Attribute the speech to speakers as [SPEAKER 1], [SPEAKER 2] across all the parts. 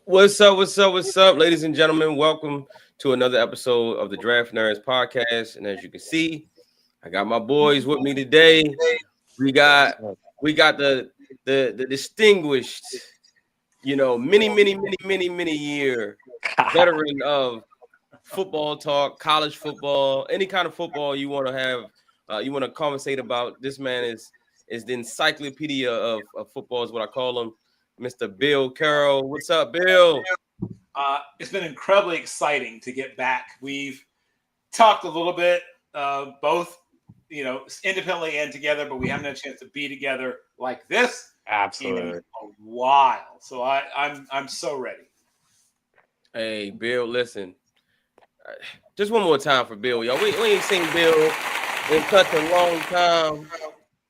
[SPEAKER 1] What's up? What's up? What's up, ladies and gentlemen? Welcome to another episode of the Draftnerds Podcast. And as you can see, I got my boys with me today. We got the distinguished, many year veteran of football talk, college football, any kind of football you want to have, you want to conversate about. This man is the encyclopedia of football, is what I call him, Mr. Bill Carroll. What's up, Bill?
[SPEAKER 2] It's been incredibly exciting to get back. We've talked a little bit, both, independently and together, but we haven't had a chance to be together like this
[SPEAKER 3] Absolutely
[SPEAKER 2] in a while. So I'm so ready.
[SPEAKER 1] Hey, Bill, listen. Just one more time for Bill, y'all. We ain't seen Bill in such a long time.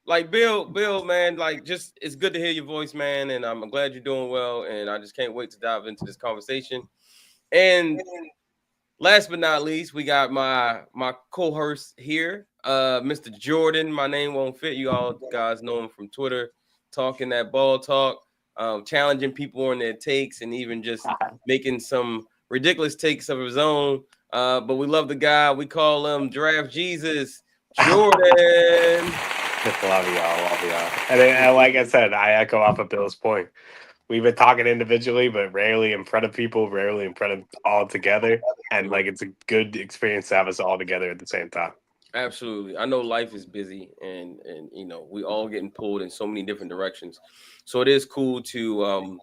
[SPEAKER 1] Like Bill, man, like just it's good to hear your voice, man, and I'm glad you're doing well, and I just can't wait to dive into this conversation. And last but not least, we got my co-host here, Mr. Jordan. My name won't fit. You all guys know him from Twitter, talking that ball talk, challenging people on their takes, and even just making some ridiculous takes of his own. But we love the guy. We call him Draft Jesus, Jordan.
[SPEAKER 3] love y'all. And like I said, I echo off of Bill's point. We've been talking individually, but rarely in front of people, rarely in front of all together. And like it's a good experience to have us all together at the same time.
[SPEAKER 1] Absolutely. I know life is busy and we all getting pulled in so many different directions. So it is cool to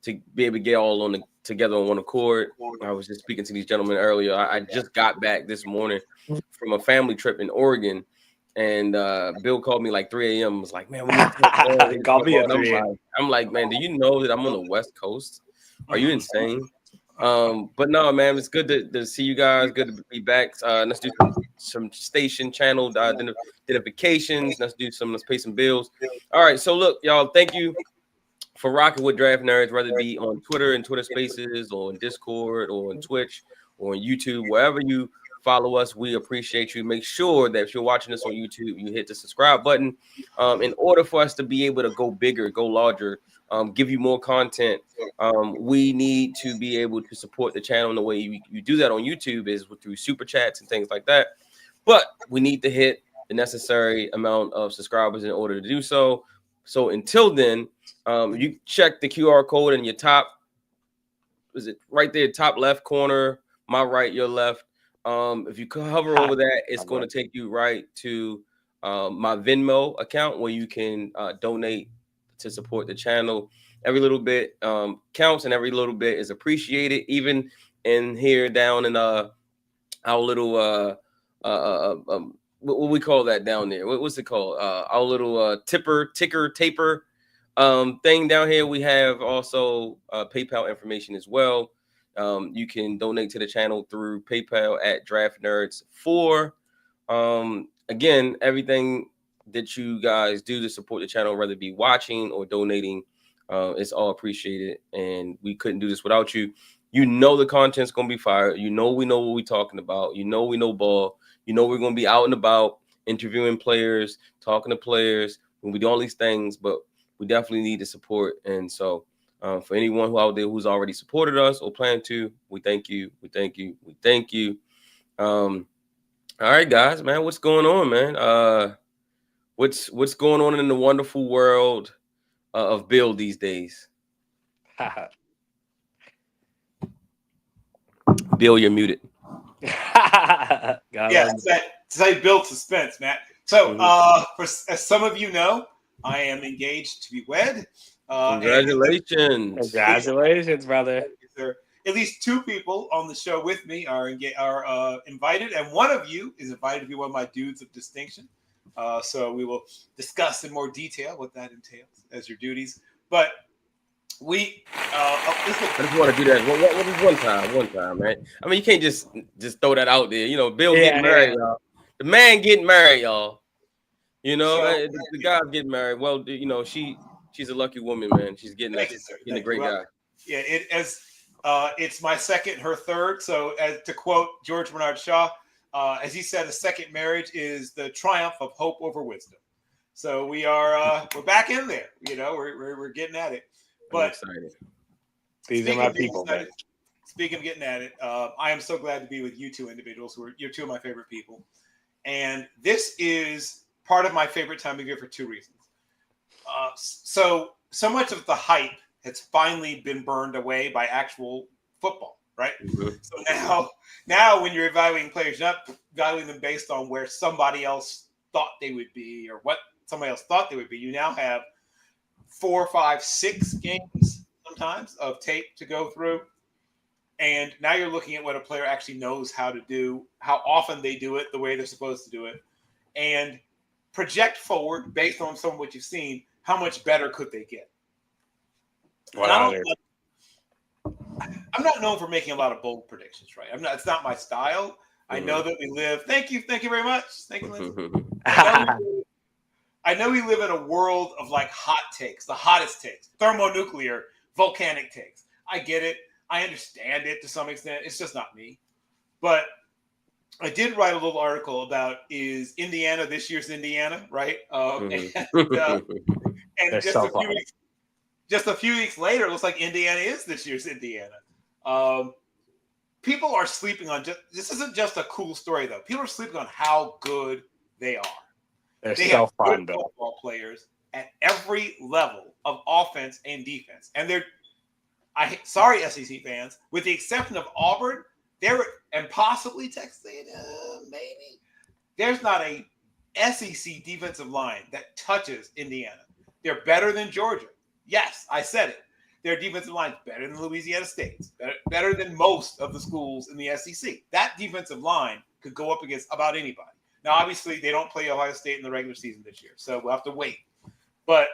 [SPEAKER 1] be able to get all together on one accord. I was just speaking to these gentlemen earlier. I just got back this morning from a family trip in Oregon, and Bill called me like 3 a.m. Was like, man, we need to
[SPEAKER 3] Call me at 3 a.m.
[SPEAKER 1] I'm like, man, do you know that I'm on the West Coast? Are you insane? But no, man, it's good to see you guys. Good to be back. Let's do some station channel identifications. Let's pay some bills. All right. So look, y'all, thank you for rocking with Draft Nerds, whether it be on Twitter and Twitter Spaces, or on Discord, or on Twitch, or on YouTube, wherever you follow us. We appreciate you. Make sure that if you're watching this on YouTube, you hit the subscribe button. In order for us to be able to go bigger, go larger, give you more content, we need to be able to support the channel. And the way you do that on YouTube is through super chats and things like that. But we need to hit the necessary amount of subscribers in order to do so. So until then, you check the QR code in your top, is it right there, top left corner, my right, your left. If you hover over that, it's going to take you right to my Venmo account where you can donate to support the channel. Every little bit counts, and every little bit is appreciated. Even in here down in our little what we call that down there? What's it called? Our little ticker taper thing down here. We have also PayPal information as well. You can donate to the channel through PayPal at Draftnerds4. Again, everything that you guys do to support the channel, whether it be watching or donating, it's all appreciated. And we couldn't do this without you. You know the content's going to be fire. You know we know what we're talking about. You know we know ball. You know we're going to be out and about, interviewing players, talking to players. We'll be doing all these things, but we definitely need the support. And so for anyone who out there who's already supported us or plan to, we thank you. We thank you. We thank you. All right, guys, man, what's going on, man? What's going on in the wonderful world of Bill these days? Bill, you're muted.
[SPEAKER 2] Yeah, say build suspense, Matt. So, as some of you know, I am engaged to be wed.
[SPEAKER 1] Congratulations,
[SPEAKER 3] brother.
[SPEAKER 2] At least two people on the show with me are invited, and one of you is invited to be one of my dudes of distinction. So we will discuss in more detail what that entails as your duties. But we,
[SPEAKER 1] I just want to do that one time, man. I mean, you can't just throw that out there. Bill getting married, y'all. The man getting married, y'all. The guy's getting married. Well, she's a lucky woman, man. She's getting a great guy.
[SPEAKER 2] Yeah, it's my second, her third. So, as to quote George Bernard Shaw, as he said, a second marriage is the triumph of hope over wisdom. So we're back in there. We're getting at it. But
[SPEAKER 3] These are my people, man.
[SPEAKER 2] Speaking of getting at it, I am so glad to be with you two individuals you're two of my favorite people. And this is part of my favorite time of year for two reasons. So much of the hype has finally been burned away by actual football, right? Mm-hmm. So now when you're evaluating players, you're not evaluating them based on where somebody else thought they would be or what somebody else thought they would be. You now have 4, 5, 6 games sometimes of tape to go through. And now you're looking at what a player actually knows how to do, how often they do it, the way they're supposed to do it, and project forward based on some of what you've seen. How much better could they get? I'm not known for making a lot of bold predictions, right? It's not my style. Mm-hmm. I know that we live. Thank you very much. Thank you, Lindsay. I know we live in a world of like hot takes, the hottest takes, thermonuclear, volcanic takes. I get it. I understand it to some extent. It's just not me. But I did write a little article about is Indiana this year's Indiana, right? And just a few weeks later, it looks like Indiana is this year's Indiana. People are sleeping on this isn't just a cool story though. People are sleeping on how good they are.
[SPEAKER 3] They have
[SPEAKER 2] good football players at every level of offense and defense, and sorry, SEC fans, with the exception of Auburn, and possibly Texas A&M, maybe. There's not a SEC defensive line that touches Indiana. They're better than Georgia. Yes, I said it. Their defensive line is better than Louisiana State's, better than most of the schools in the SEC. That defensive line could go up against about anybody. Now, obviously, they don't play Ohio State in the regular season this year, so we'll have to wait. But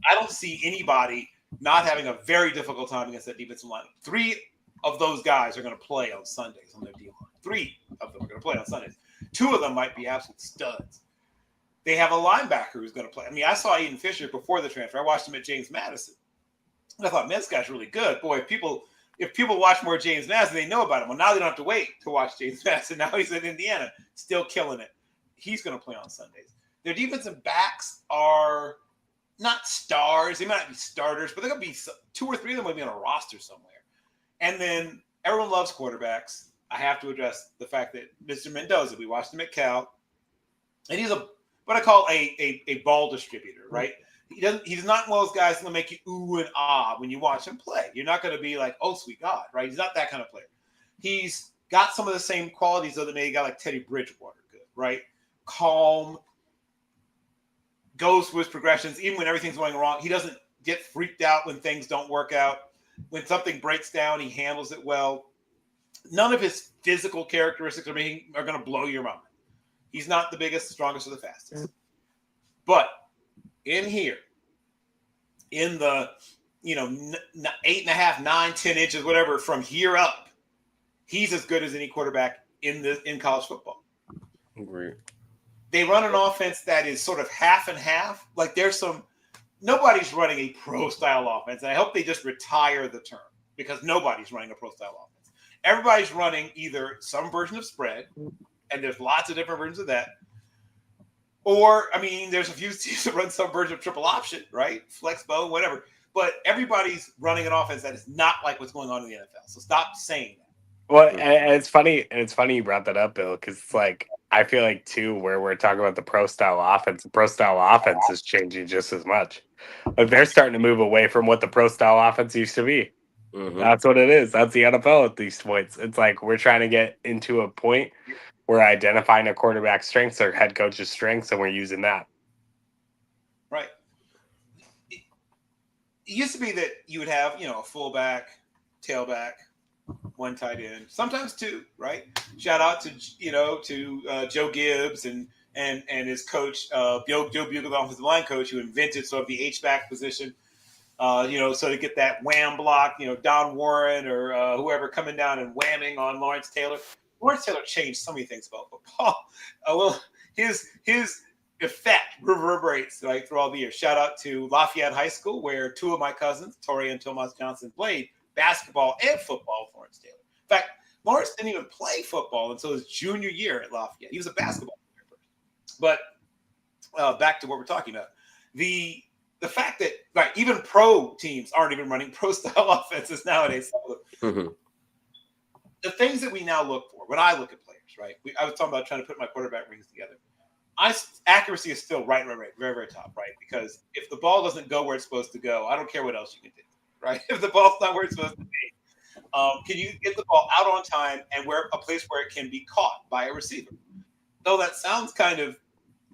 [SPEAKER 2] I don't see anybody not having a very difficult time against that defensive line. 3 of those guys are going to play on Sundays on their D line. 3 of them are going to play on Sundays. 2 of them might be absolute studs. They have a linebacker who's going to play. I mean, I saw Aiden Fisher before the transfer. I watched him at James Madison. And I thought, man, this guy's really good. Boy, if people watch more James Madison, they know about him. Well, now they don't have to wait to watch James Madison. Now he's in Indiana, still killing it. He's going to play on Sundays. Their defensive backs are not stars. They might not be starters, but they're going to be 2 or 3 of them will be on a roster somewhere. And then everyone loves quarterbacks. I have to address the fact that Mr. Mendoza, we watched him at Cal, and he's what I call a ball distributor, right? He's not one of those guys who's going to make you ooh and ah when you watch him play. You're not going to be like, oh, sweet God, right? He's not that kind of player. He's got some of the same qualities that made a guy like Teddy Bridgewater good, right? Calm, goes through his progressions, even when everything's going wrong. He doesn't get freaked out when things don't work out. When something breaks down, he handles it well. None of his physical characteristics are going to blow your mind. He's not the biggest, the strongest, or the fastest. But in here, in the 8.5, 9, 10 inches, whatever, from here up, he's as good as any quarterback in college football.
[SPEAKER 1] Great.
[SPEAKER 2] They run an offense that is sort of half and half. Like nobody's running a pro-style offense. And I hope they just retire the term because nobody's running a pro-style offense. Everybody's running either some version of spread, and there's lots of different versions of that. Or, I mean, there's a few teams that run some version of triple option, right? Flex bow, whatever. But everybody's running an offense that is not like what's going on in the NFL. So stop saying that.
[SPEAKER 3] Well, and it's funny you brought that up, Bill, because it's like, I feel like, too, where we're talking about the pro-style offense, the pro-style offense is changing just as much. Like, they're starting to move away from what the pro-style offense used to be. Mm-hmm. That's what it is. That's the NFL at these points. It's like we're trying to get into a point where identifying a quarterback's strengths or head coach's strengths, and we're using that.
[SPEAKER 2] Right. It used to be that you would have, a fullback, tailback, 1 tight end, sometimes 2, right? Shout out to Joe Gibbs and his coach, Joe Bugel, the offensive line coach, who invented sort of the H-back position. So to get that wham block, Don Warren or whoever coming down and whamming on Lawrence Taylor. Lawrence Taylor changed so many things about football. His effect reverberates like through all the years. Shout out to Lafayette High School, where 2 of my cousins, Tori and Tomas Johnson, played basketball and football with Lawrence Taylor. In fact, Lawrence didn't even play football until his junior year at Lafayette. He was a basketball player first. But back to what we're talking about. The the fact that even pro teams aren't even running pro style offenses nowadays.
[SPEAKER 1] Mm-hmm.
[SPEAKER 2] The things that we now look for when I look at players, right? I was talking about trying to put my quarterback rings together. Accuracy is still right, very, very top, right? Because if the ball doesn't go where it's supposed to go, I don't care what else you can do, right? If the ball's not where it's supposed to be, can you get the ball out on time and where a place where it can be caught by a receiver? Though that sounds kind of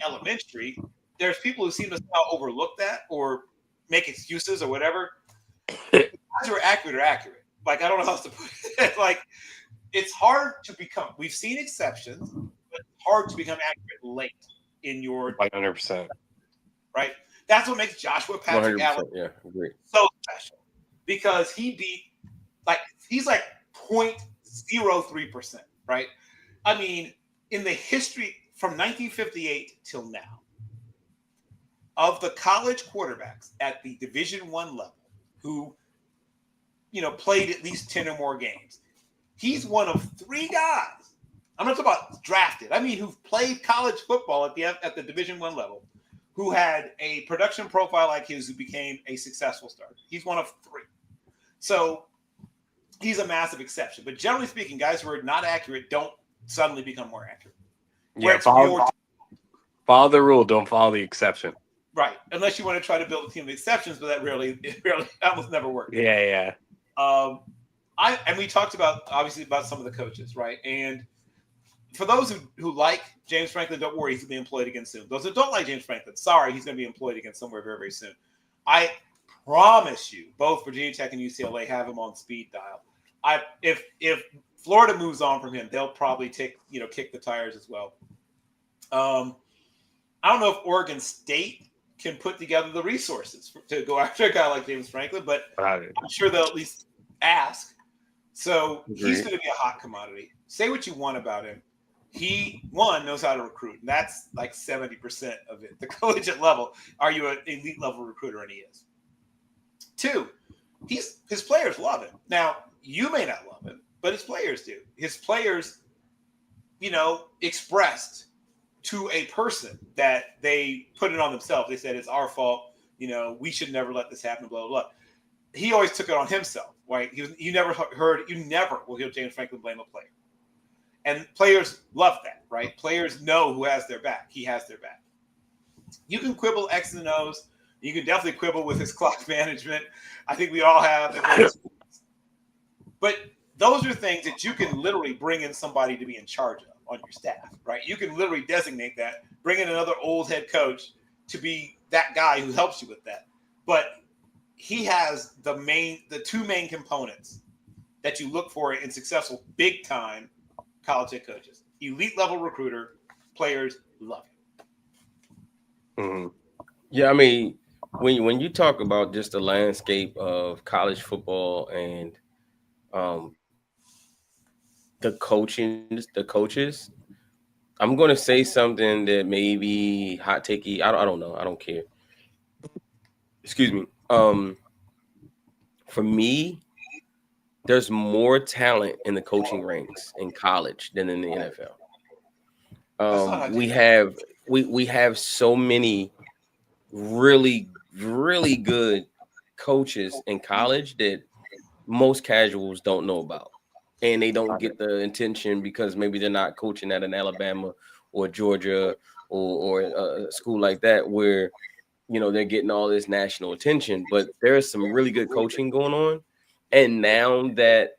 [SPEAKER 2] elementary, there's people who seem to somehow overlook that or make excuses or whatever. Guys who are accurate. Like, I don't know how else to put it. Like, it's hard to become. We've seen exceptions, but it's hard to become accurate late in your
[SPEAKER 3] 100%.
[SPEAKER 2] Right. That's what makes Joshua Patrick Allen so special, because he beat he's like 0.03%. Right. I mean, in the history from 1958 till now, of the college quarterbacks at the Division I level who, played at least 10 or more games, he's one of 3 guys. I'm not talking about drafted. I mean, who've played college football at the Division I level, who had a production profile like his, who became a successful starter. He's one of 3. So he's a massive exception. But generally speaking, guys who are not accurate don't suddenly become more accurate.
[SPEAKER 3] Yeah, follow the rule, don't follow the exception.
[SPEAKER 2] Right. Unless you want to try to build a team of exceptions, but that really almost never works.
[SPEAKER 3] Yeah.
[SPEAKER 2] And we talked about some of the coaches, right? And for those who like James Franklin, don't worry, he's going to be employed again soon. Those who don't like James Franklin, sorry, he's going to be employed again somewhere very, very soon. I promise you, both Virginia Tech and UCLA have him on speed dial. If Florida moves on from him, they'll probably kick the tires as well. I don't know if Oregon State can put together the resources to go after a guy like James Franklin, but I'm sure they'll at least ask. So he's going to be a hot commodity. Say what you want about him. He, knows how to recruit. And that's like 70% of it. The collegiate level, are you an elite level recruiter? And he is. 2, his players love him. Now, you may not love him, but his players do. His players, expressed to a person that they put it on themselves. They said, it's our fault. We should never let this happen, blah, blah, blah. He always took it on himself, right? You never will hear James Franklin blame a player. And players love that, right? Players know who has their back. He has their back. You can quibble X and O's. You can definitely quibble with his clock management. I think we all have. But those are things that you can literally bring in somebody to be in charge of on your staff, right? You can literally designate that, bring in another old head coach to be that guy who helps you with that. But he has the 2 main components that you look for in successful big time college head coaches. Elite level recruiter, players love him.
[SPEAKER 3] Mm-hmm.
[SPEAKER 1] Yeah, I mean, when you talk about just the landscape of college football and the coaches, I'm going to say something that may be hot takey. I don't know. I don't care. Excuse me. For me, there's more talent in the coaching ranks in college than in the NFL. We have so many really, really good coaches in college that most casuals don't know about. And they don't get the attention because maybe they're not coaching at an Alabama or Georgia or a school like that where, they're getting all this national attention. But there is some really good coaching going on. And now that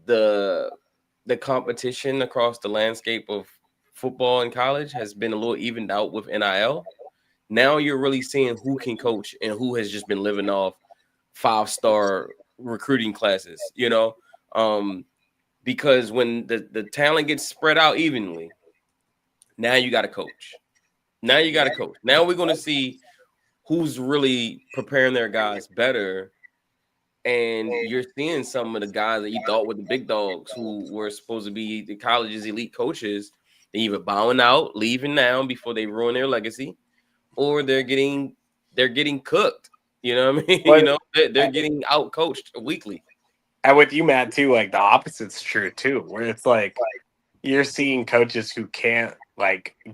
[SPEAKER 1] the competition across the landscape of football and college has been a little evened out with NIL, now you're really seeing who can coach and who has just been living off 5-star recruiting classes, because when the talent gets spread out evenly, now you got to coach. Now we're going to see who's really preparing their guys better. And you're seeing some of the guys that you thought were the big dogs who were supposed to be the college's elite coaches. They're either bowing out, leaving now before they ruin their legacy, or they're getting cooked. You know what I mean? They're getting out coached weekly.
[SPEAKER 3] And with you, Matt, too, like the opposite's true too, where it's like you're seeing coaches who can't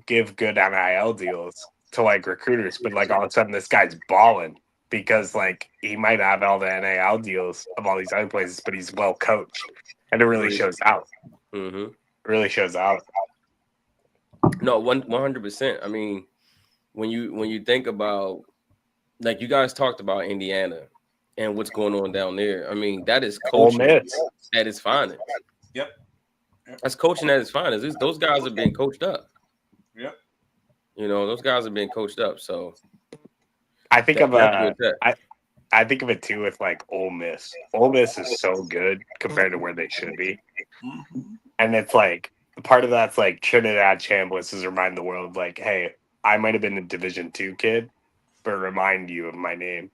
[SPEAKER 3] give good NIL deals to recruiters, but all of a sudden this guy's balling because like he might have all the NAL deals of all these other places, but he's well coached, and it really shows out.
[SPEAKER 1] Mm-hmm.
[SPEAKER 3] It really shows out.
[SPEAKER 1] No, 100%. I mean, when you think about, like, you guys talked about Indiana and what's going on down there. I mean, that is
[SPEAKER 3] Ole
[SPEAKER 1] coaching
[SPEAKER 3] Miss.
[SPEAKER 1] at its finest.
[SPEAKER 2] Yep.
[SPEAKER 1] That's coaching at its finest. Those guys are being coached up.
[SPEAKER 2] Yep.
[SPEAKER 1] You know, those guys are being coached up. So
[SPEAKER 3] I think of
[SPEAKER 1] that's what that.
[SPEAKER 3] I think of it too with like Ole Miss. Ole Miss is so good compared to where they should be,
[SPEAKER 2] Mhm.
[SPEAKER 3] and it's like part of that's like Trinidad Chambliss is remind the world like, hey, I might have been a Division II kid, but remind you of my name.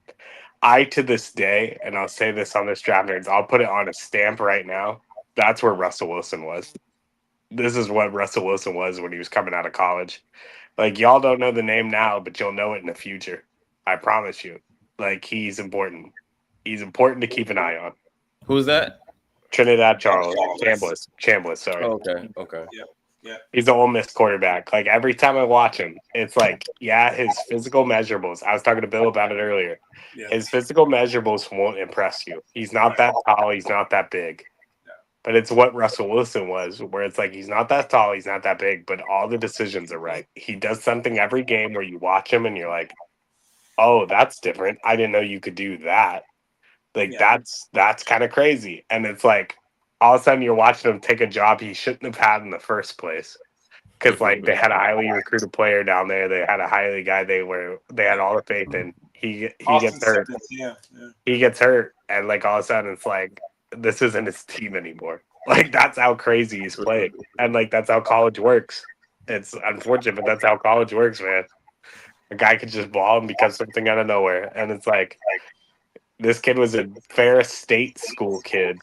[SPEAKER 3] I to this day, and I'll say this on this Draft Nerds, I'll put it on a stamp right now. That's where Russell Wilson was. This is what Russell Wilson was when he was coming out of college. Like, y'all don't know the name now, but you'll know it in the future. I promise you. Like, he's important. He's important to keep an eye on.
[SPEAKER 1] Who's that?
[SPEAKER 3] Trinidad Chambliss, sorry.
[SPEAKER 1] Oh, okay.
[SPEAKER 2] Yeah.
[SPEAKER 3] He's the Ole Miss quarterback. Like, every time I watch him, it's like, yeah, his physical measurables. I was talking to Bill about it earlier.
[SPEAKER 2] Yeah.
[SPEAKER 3] His physical measurables won't impress you. He's not that tall. He's not that big. But it's what Russell Wilson was, where it's like he's not that tall, he's not that big, but all the decisions are right. He does something every game where you watch him and you're like, oh, that's different. I didn't know you could do that. Like, that's kind of crazy. And it's like all of a sudden you're watching him take a job he shouldn't have had in the first place. Because like they had a highly recruited player down there, they had a highly guy they had all the faith in. He gets hurt. He gets hurt, and like all of a sudden it's like this isn't his team anymore. Like that's how crazy he's playing, and like that's how college works. It's unfortunate, but that's how college works, man. A guy could just ball and become something out of nowhere, and it's like this kid was a Ferris State school kid,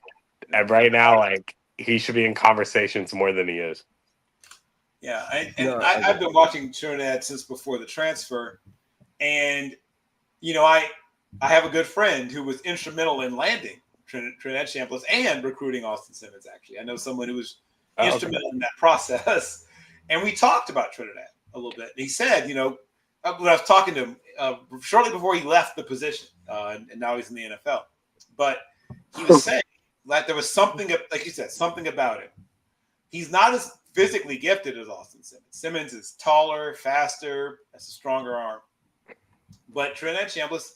[SPEAKER 3] and right now like he should be in conversations more than he is.
[SPEAKER 2] Yeah, I've been watching Trinidad since before the transfer, and you know I have a good friend who was instrumental in landing Trinidad Chambliss and recruiting Austin Simmons. Actually, I know someone who was instrumental in that process, and we talked about Trinidad a little bit. And he said, you know, when I was talking to him shortly before he left the position, and now he's in the NFL, but he was saying that there was something, like you said, something about him. He's not as physically gifted as Austin Simmons. Simmons is taller, faster, has a stronger arm. But Trinidad Chambliss,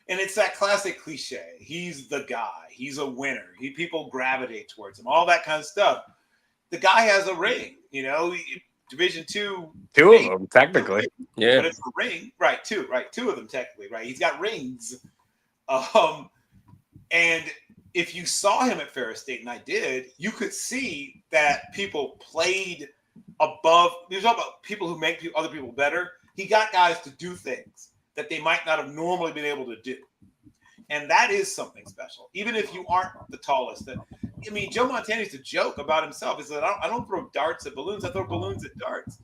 [SPEAKER 2] and it's that classic cliche. He's the guy. He's a winner. People gravitate towards him. All that kind of stuff. The guy has a ring. You know, Division II.
[SPEAKER 3] Two of them, technically.
[SPEAKER 1] Yeah.
[SPEAKER 2] But it's a ring. Right, two. Right, two of them, technically. Right. He's got rings. And if you saw him at Ferris State, and I did, you could see that people played above. There's all about people who make other people better. He got guys to do things that they might not have normally been able to do. And that is something special, even if you aren't the tallest. I mean, Joe Montana used to joke about himself. He said, I don't throw darts at balloons. I throw balloons at darts.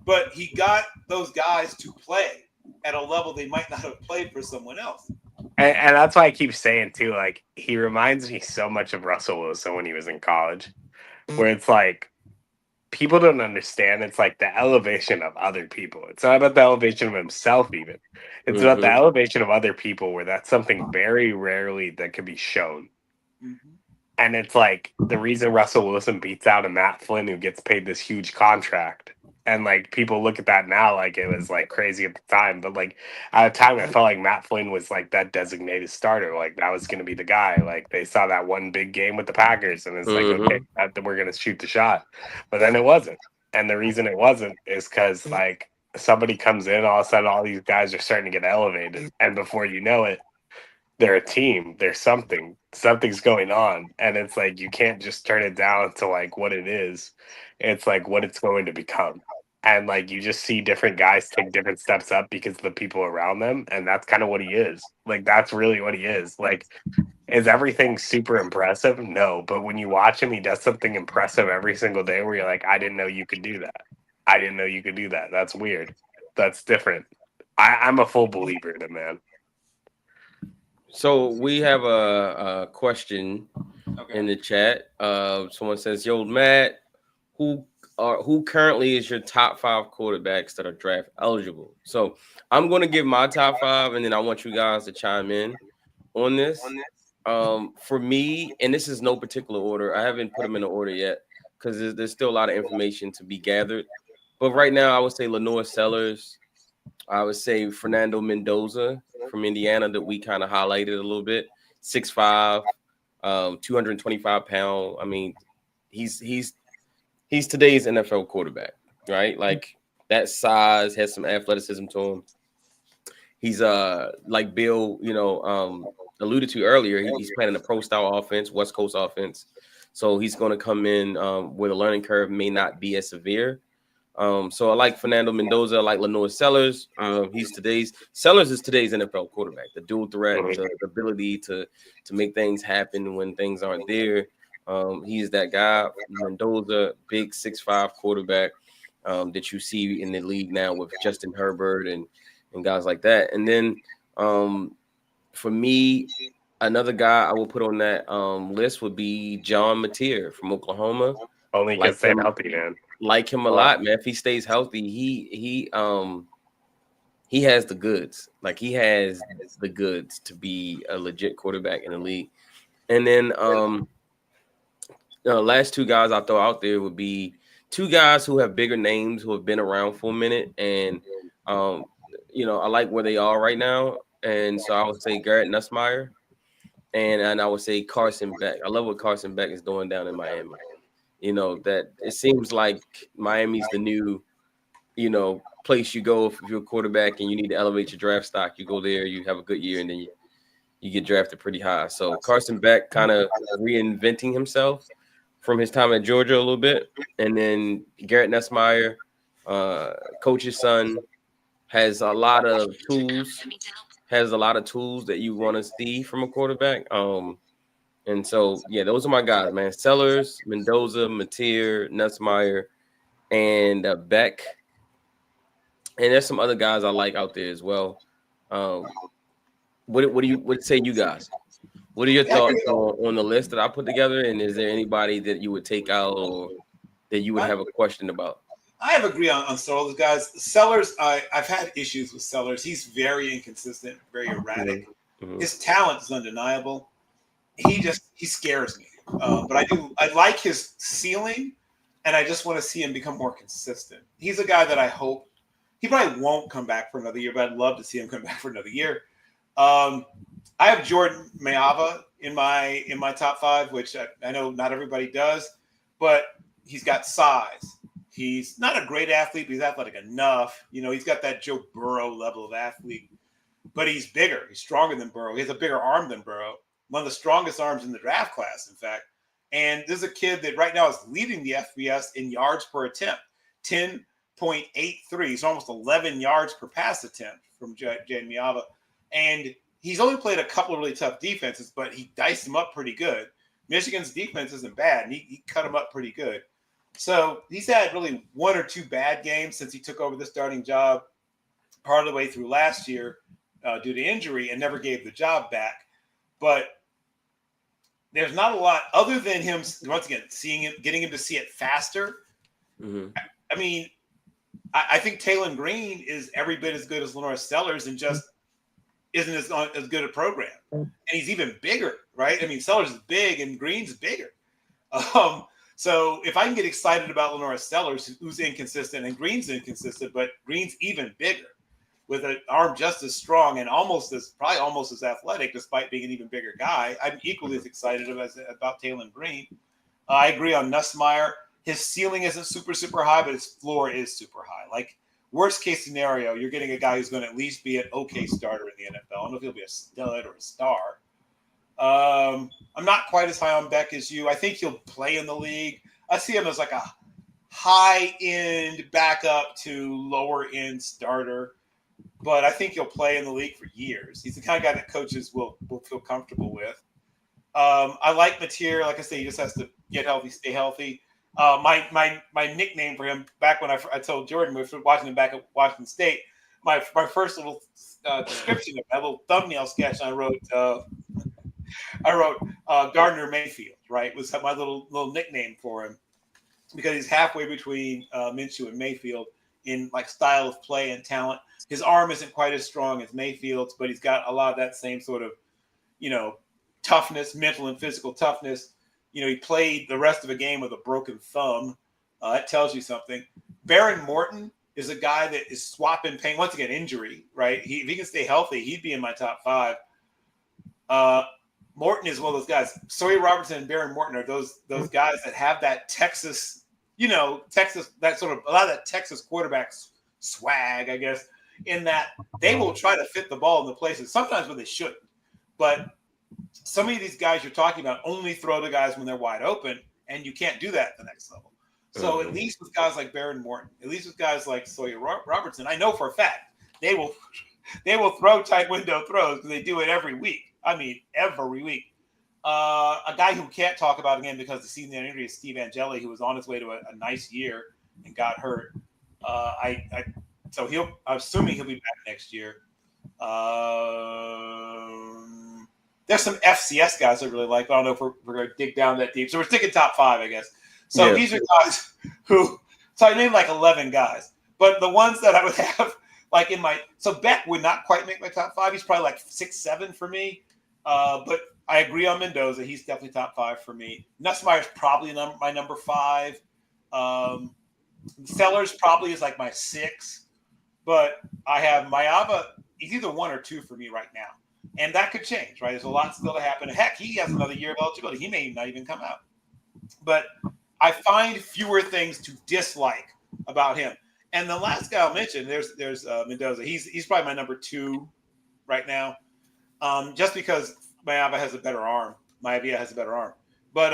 [SPEAKER 2] But he got those guys to play at a level they might not have played for someone else.
[SPEAKER 3] And that's why I keep saying, too, like, he reminds me so much of Russell Wilson when he was in college, where it's like, people don't understand. It's like the elevation of other people. It's not about the elevation of himself, even. It's about the elevation of other people, where that's something very rarely that can be shown.
[SPEAKER 2] Mm-hmm.
[SPEAKER 3] And it's like the reason Russell Wilson beats out a Matt Flynn who gets paid this huge contract. And like people look at that now like it was like crazy at the time. But like at the time I felt like Matt Flynn was like that designated starter. Like that was gonna be the guy. Like they saw that one big game with the Packers and it's like, okay, we're gonna shoot the shot. But then it wasn't. And the reason it wasn't is because like somebody comes in, all of a sudden all these guys are starting to get elevated. And before you know it, they're a team. There's something's going on. And it's like you can't just turn it down to like what it is. It's like what it's going to become. And like you just see different guys take different steps up because of the people around them. And that's kind of what he is. Like that's really what he is. Like, is everything super impressive? No. But when you watch him, he does something impressive every single day where you're like, I didn't know you could do that. I didn't know you could do that. That's weird. That's different. I'm a full believer in it, man.
[SPEAKER 1] So we have a question in the chat. Someone says, "Yo, Matt, who who currently is your top 5 quarterbacks that are draft eligible? So I'm going to give my top 5, and then I want you guys to chime in on this. For me, and this is no particular order. I haven't put them in an order yet because there's still a lot of information to be gathered. But right now, I would say Lenore Sellers. I would say Fernando Mendoza from Indiana that we kind of highlighted a little bit. 6'5", 225 pound. I mean, he's today's NFL quarterback, right? Like that size, has some athleticism to him. He's like Bill, alluded to earlier. He's playing a pro style offense, West Coast offense. So he's going to come in where the learning curve may not be as severe. So I like Fernando Mendoza. I like Lenore Sellers. Sellers is today's NFL quarterback. The dual threat, the ability to make things happen when things aren't there. He's that guy. Mendoza, big 6'5" quarterback that you see in the league now with Justin Herbert and guys like that. And then for me, another guy I will put on that list would be John Mateer from Oklahoma.
[SPEAKER 3] Only gets stay healthy, man.
[SPEAKER 1] Like him a lot, man. If he stays healthy, he has the goods. Like he has the goods to be a legit quarterback in the league. And then last 2 guys I'll throw out there would be 2 guys who have bigger names who have been around for a minute, and I like where they are right now. And so I would say Garrett Nussmeier, and I would say Carson Beck. I love what Carson Beck is doing down in Miami. That it seems like Miami's the new, place you go if you're a quarterback and you need to elevate your draft stock. You go there, you have a good year, and then you get drafted pretty high. So Carson Beck kind of reinventing himself from his time at Georgia a little bit. And then Garrett Nussmeier, coach's son, has a lot of tools that you want to see from a quarterback. And so, yeah, those are my guys, man. Sellers, Mendoza, Mateer, Nussmeier, and Beck. And there's some other guys I like out there as well. What say you guys? What are your thoughts on the list that I put together? And is there anybody that you would take out or that you would have a question about?
[SPEAKER 2] I have agree on some of those guys. Sellers, I've had issues with Sellers. He's very inconsistent, very erratic. Mm-hmm. His talent is undeniable. He scares me. But I like his ceiling, and I just want to see him become more consistent. He's a guy that I hope he probably won't come back for another year, but I'd love to see him come back for another year. I have Jordan Mayava in my top 5, which I know not everybody does, but he's got size. He's not a great athlete, but he's athletic enough. He's got that Joe Burrow level of athlete, but he's bigger. He's stronger than Burrow. He has a bigger arm than Burrow. One of the strongest arms in the draft class, in fact. And this is a kid that right now is leading the FBS in yards per attempt, 10.83. So almost 11 yards per pass attempt from Jaden Miava. And he's only played a couple of really tough defenses, but he diced them up pretty good. Michigan's defense isn't bad, and he cut them up pretty good. So he's had really 1 or 2 bad games since he took over the starting job part of the way through last year due to injury and never gave the job back. But there's not a lot other than him, once again, seeing it, getting him to see it faster. Mm-hmm. I mean, I think Taylon Green is every bit as good as Lenore Sellers and just isn't as good a program. And he's even bigger, right? I mean, Sellers is big and Green's bigger. So if I can get excited about Lenore Sellers, who's inconsistent, and Green's inconsistent, but Green's even bigger with an arm just as strong and probably almost as athletic, despite being an even bigger guy, I'm equally as excited about Taylon Green. I agree on Nussmeier. His ceiling isn't super, super high, but his floor is super high. Like, worst case scenario, you're getting a guy who's going to at least be an okay starter in the NFL. I don't know if he'll be a stud or a star. I'm not quite as high on Beck as you. I think he'll play in the league. I see him as like a high-end backup to lower-end starter. But I think he'll play in the league for years. He's the kind of guy that coaches will feel comfortable with. I like Mateer. Like I say, he just has to get healthy, stay healthy. My nickname for him, back when I told Jordan, we were watching him back at Washington State, my first little description of that little thumbnail sketch I wrote Gardner Mayfield, right, was my little nickname for him. because he's halfway between Minshew and Mayfield in like style of play and talent. His arm isn't quite as strong as Mayfield's, but he's got a lot of that same sort of, toughness, mental and physical toughness. He played the rest of the game with a broken thumb. That tells you something. Baron Morton is a guy that is swapping pain. Once again, injury, right? If he can stay healthy, he'd be in my top 5. Morton is one of those guys. Sawyer Robertson and Baron Morton are those guys that have that Texas, Texas, that sort of a lot of that Texas quarterback swag, I guess, in that they will try to fit the ball in the places sometimes when they shouldn't. But some of these guys you're talking about only throw to guys when they're wide open, and you can't do that at the next level. So at least with guys like Baron Morton, at least with guys like Sawyer Robertson, I know for a fact they will throw tight window throws because they do it every week. I mean, every week. A guy who can't talk about again because the season injury is Steve Angeli, who was on his way to a nice year and got hurt. So I'm assuming he'll be back next year. There's some FCS guys I really like, but I don't know if we're going to dig down that deep. So we're sticking top 5, I guess. So these are guys so I named like 11 guys, but the ones that I would have like so Beck would not quite make my top 5. He's probably like 6, 7 for me. But I agree on Mendoza. He's definitely top 5 for me. Nussmeier's probably my number 5. Sellers probably is like my 6, but I have Mayava. He's either 1 or 2 for me right now. And that could change, right? There's a lot still to happen. Heck, he has another year of eligibility. He may not even come out. But I find fewer things to dislike about him. And the last guy I'll mention, there's Mendoza. He's probably my number 2 right now, just because Maivia has a better arm. But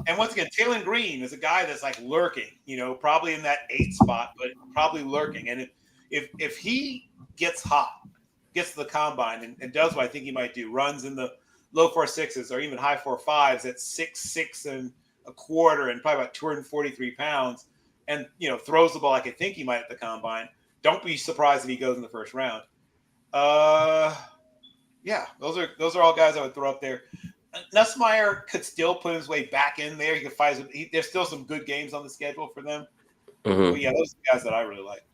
[SPEAKER 2] and once again, Taylor Green is a guy that's like lurking, probably in that 8 spot, but probably lurking. And if he gets hot, gets to the combine and does what I think he might do, runs in the low 4.6s or even high 4.5s at 6'6" and a quarter and probably about 243 pounds, and throws the ball like I think he might at the combine, don't be surprised if he goes in the first round. Yeah, those are all guys I would throw up there. Nussmeier could still put his way back in there. He could find there's still some good games on the schedule for them. But yeah, those are the guys that I really like.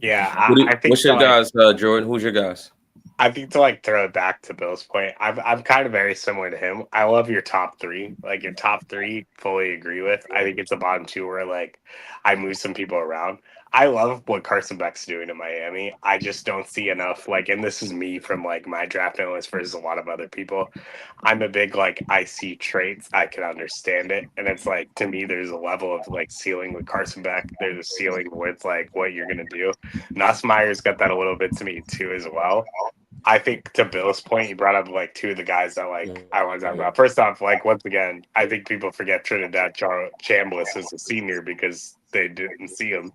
[SPEAKER 3] Yeah, I think.
[SPEAKER 1] What's your guys, Jordan? Who's your guys?
[SPEAKER 3] I think to throw it back to Bill's point, I'm kind of very similar to him. I love your top 3. Like your top 3, fully agree with. I think it's the bottom 2 where I move some people around. I love what Carson Beck's doing in Miami. I just don't see enough. And this is me from my draft analyst versus a lot of other people. I'm a big I see traits, I can understand it, and it's to me there's a level of ceiling with Carson Beck. There's a ceiling with what you're gonna do. Nussmeier's got that a little bit to me too as well. I think to Bill's point, he brought up 2 of the guys that I want to talk about. First off, once again, I think people forget Trinidad Chambliss is a senior because they didn't see him,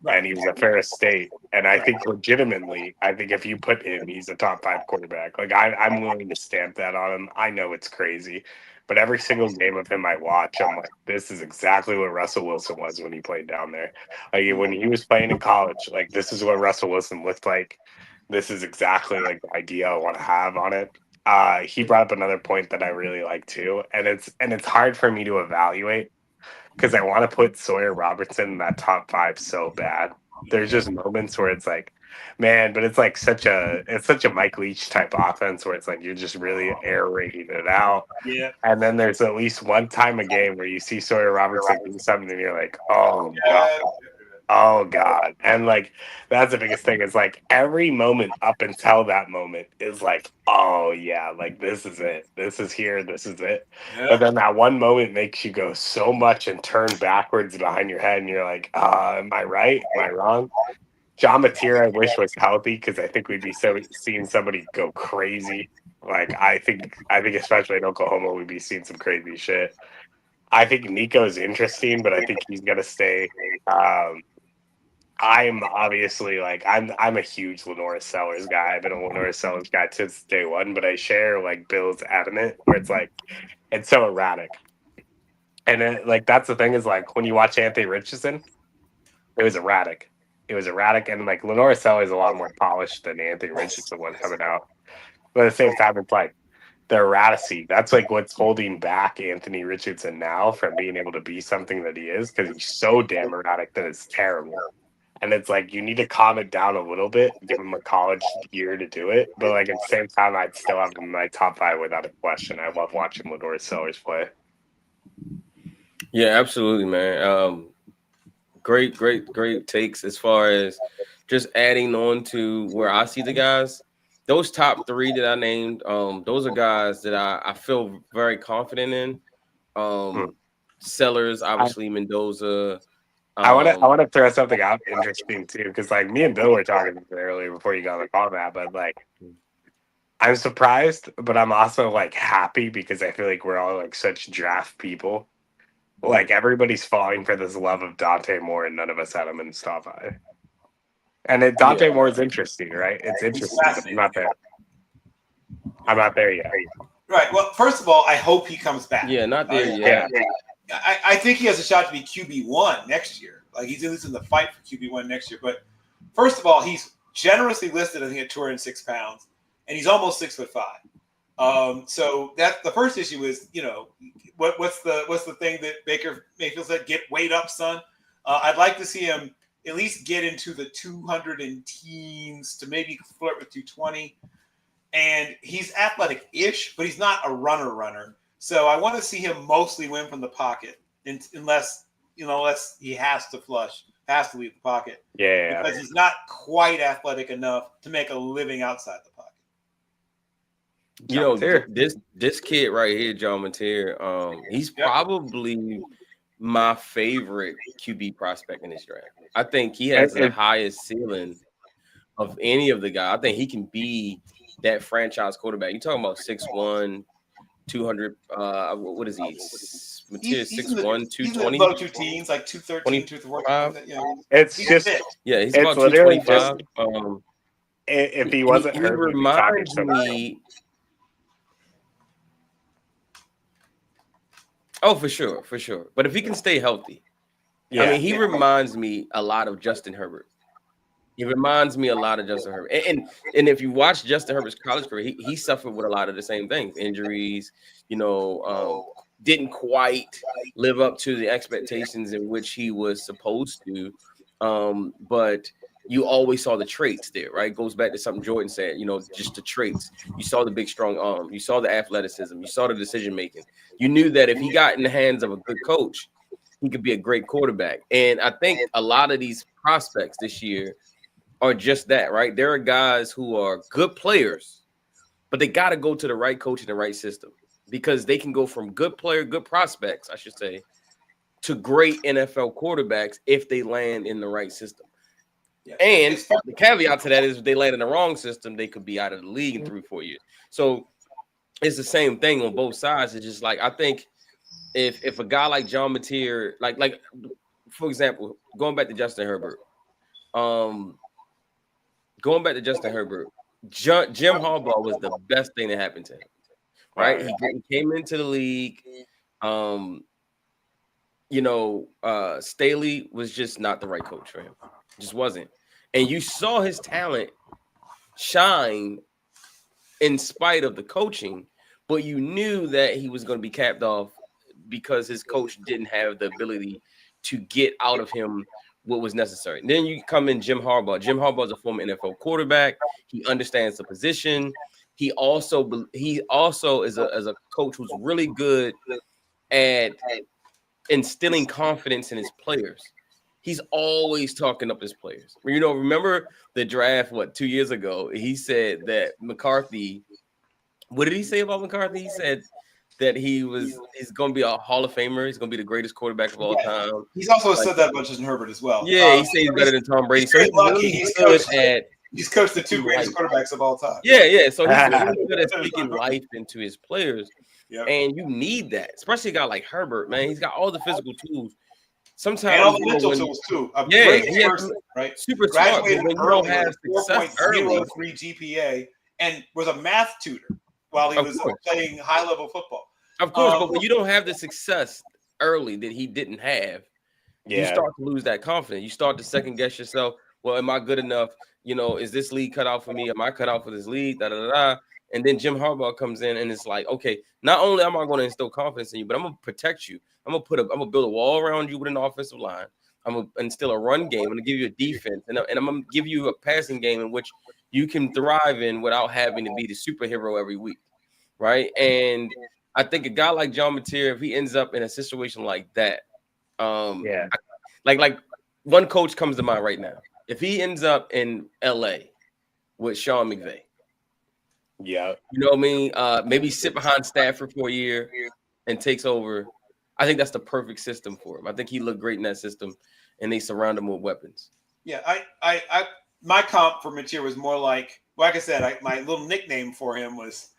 [SPEAKER 3] and he was at Ferris State. And I think legitimately, if you put him, he's a top 5 quarterback. I'm willing to stamp that on him. I know it's crazy, but every single game of him I watch, I'm this is exactly what Russell Wilson was when he played down there. When he was playing in college, this is what Russell Wilson looked like. This is exactly the idea I want to have on it. He brought up another point that I really like too, and it's hard for me to evaluate because I want to put Sawyer Robertson in that top 5 so bad. There's just moments where it's man, but it's such a Mike Leach type offense where it's you're just really air raiding it out.
[SPEAKER 2] Yeah.
[SPEAKER 3] And then there's at least one time a game where you see Sawyer Robertson do something and you're oh God. Oh God. And that's the biggest thing is every moment up until that moment is oh yeah, this is it. This is here. This is it. Yeah. But then that one moment makes you go so much and turn backwards behind your head and you're am I right? Am I wrong? John Mateer, I wish was healthy because I think we'd be seeing somebody go crazy. I think especially in Oklahoma we'd be seeing some crazy shit. I think Nico is interesting, but I think he's gonna stay. I'm obviously I'm a huge Lenora Sellers guy. I've been a Lenora Sellers guy since day one, but I share Bill's adamant where it's so erratic. And then that's the thing is when you watch Anthony Richardson, it was erratic. And Lenora Sellers is a lot more polished than Anthony Richardson one coming out. But at the same time, it's the erracy. That's like what's holding back Anthony Richardson now from being able to be something that he is, because he's so damn erratic that it's terrible. And it's like you need to calm it down a little bit, give him a college year to do it. But like at the same time, I'd still have him in my top 5 without a question. I love watching Lador Sellers play.
[SPEAKER 1] Yeah, absolutely, man. Great takes as far as just adding on to where I see the guys. Those top 3 that I named, those are guys that I feel very confident in. Sellers, obviously, Mendoza.
[SPEAKER 3] I want to throw something out interesting too, because like me and Bill were talking earlier before you got on the call, Matt, but like I'm surprised, but I'm also like happy because I feel like we're all like such draft people. Like everybody's falling for this love of Dante Moore, and none of us had him in the top 5. And Dante Moore is interesting, right? It's interesting, but I'm not there. I'm not there yet.
[SPEAKER 2] Right. Well, first of all, I hope he comes back.
[SPEAKER 1] Yeah, not there yet.
[SPEAKER 2] I think he has a shot to be QB1 next year. Like he's at least in the fight for QB1 next year. But first of all, he's generously listed, I think, at 206 pounds, and he's almost 6'5". So that's the first issue is, what's the thing that Baker Mayfield said? Get weight up, son. I'd like to see him at least get into the 200 and teens to maybe flirt with 220. And he's athletic-ish, but he's not a runner. So I want to see him mostly win from the pocket, unless he has to leave the pocket.
[SPEAKER 3] Yeah.
[SPEAKER 2] Because he's not quite athletic enough to make a living outside the pocket.
[SPEAKER 1] This kid right here, John Mateer, he's probably my favorite QB prospect in this draft. I think he has the highest ceiling of any of the guys. I think he can be that franchise quarterback. You're talking about 6'1", 200. What is he? Mateer 6'1", 220.
[SPEAKER 2] He's about 2 teens, like 213, 214.
[SPEAKER 3] It's just
[SPEAKER 1] he's about 225.
[SPEAKER 3] If he wasn't hurt,
[SPEAKER 1] he reminds me. Oh, for sure. But if he can stay healthy, he reminds me a lot of Justin Herbert. And if you watch Justin Herbert's college career, he suffered with a lot of the same things, injuries. Didn't quite live up to the expectations in which he was supposed to. But you always saw the traits there, right? Goes back to something Jordan said, just the traits. You saw the big, strong arm. You saw the athleticism. You saw the decision-making. You knew that if he got in the hands of a good coach, he could be a great quarterback. And I think a lot of these prospects this year are just that, right? There are guys who are good players, but they got to go to the right coach and the right system, because they can go from good prospects, I should say, to great NFL quarterbacks if they land in the right system. Yeah. And the caveat to that is if they land in the wrong system, they could be out of the league in 3-4 years. So it's the same thing on both sides. It's just like, I think if a guy like John Mateer, like for example, going back to Justin Herbert, Jim Harbaugh was the best thing that happened to him, right? He came into the league. Staley was just not the right coach for him. Just wasn't. And you saw his talent shine in spite of the coaching, but you knew that he was going to be capped off because his coach didn't have the ability to get out of him what was necessary. And then you come in Jim Harbaugh. Jim Harbaugh is a former NFL quarterback. He understands the position. He also is a coach who's really good at instilling confidence in his players. He's always talking up his players. Remember the draft, 2 years ago? He said that McCarthy, what did he say about McCarthy? He said that he's going to be a Hall of Famer. He's going to be the greatest quarterback of all time.
[SPEAKER 2] He's also said that about Justin Herbert as well.
[SPEAKER 1] Yeah, he said he's better than Tom Brady. So he's
[SPEAKER 2] coached the 2 greatest quarterbacks of all time.
[SPEAKER 1] Yeah. So he's really good at speaking life into his players. Yep. And you need that, especially a guy like Herbert, man. He's got all the physical tools. Sometimes
[SPEAKER 2] and all the mental tools too. Right?
[SPEAKER 1] Super smart. When you don't have success early,
[SPEAKER 2] 4.03 GPA, and was a math tutor while he was playing high-level football.
[SPEAKER 1] Of course, but when you don't have the success early that he didn't have, you start to lose that confidence. You start to second guess yourself. Well, am I good enough? Is this league cut out for me? Am I cut out for this league? And then Jim Harbaugh comes in and it's like, okay, not only am I going to instill confidence in you, but I'm going to protect you. I'm going to build a wall around you with an offensive line. I'm going to instill a run game. I'm going to give you a defense. And I'm going to give you a passing game in which you can thrive in without having to be the superhero every week. Right. And I think a guy like John Mateer, if he ends up in a situation like that, like one coach comes to mind right now. If he ends up in LA with Sean McVay, you know what I mean? Maybe sit behind Stafford for a year and takes over. I think that's the perfect system for him. I think he looked great in that system, and they surround him with weapons.
[SPEAKER 2] Yeah, I my comp for Mateer was more like I said, my little nickname for him was,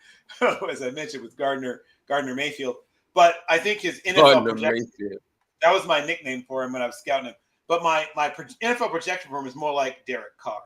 [SPEAKER 2] as I mentioned, with Gardner Mayfield. But I think his NFL projection, that was my nickname for him when I was scouting him. But my NFL projection for him is more like Derek Carr.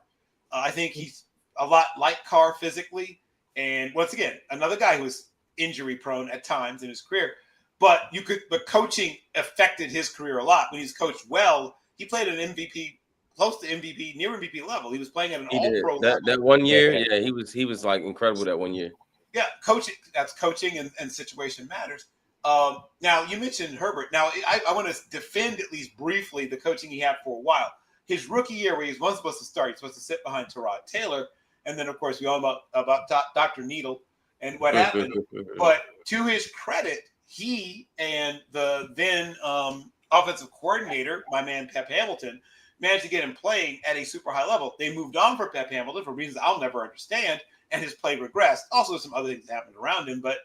[SPEAKER 2] I think he's a lot like Carr physically. And once again, another guy who was injury prone at times in his career. But the coaching affected his career a lot. When he's coached well, he played at an MVP, close to MVP, near MVP level. He was playing at an all-pro level.
[SPEAKER 1] That 1 year, he was like incredible that 1 year.
[SPEAKER 2] Yeah, coaching. That's coaching, and situation matters. Now, you mentioned Herbert. Now, I want to defend at least briefly the coaching he had for a while. His rookie year, where he wasn't supposed to start, he's supposed to sit behind Tyrod Taylor. And then, of course, we all know about Dr. Needle and what happened. But to his credit, he and the then offensive coordinator, my man Pep Hamilton, managed to get him playing at a super high level. They moved on for Pep Hamilton for reasons I'll never understand, and his play regressed. Also, some other things happened around him, but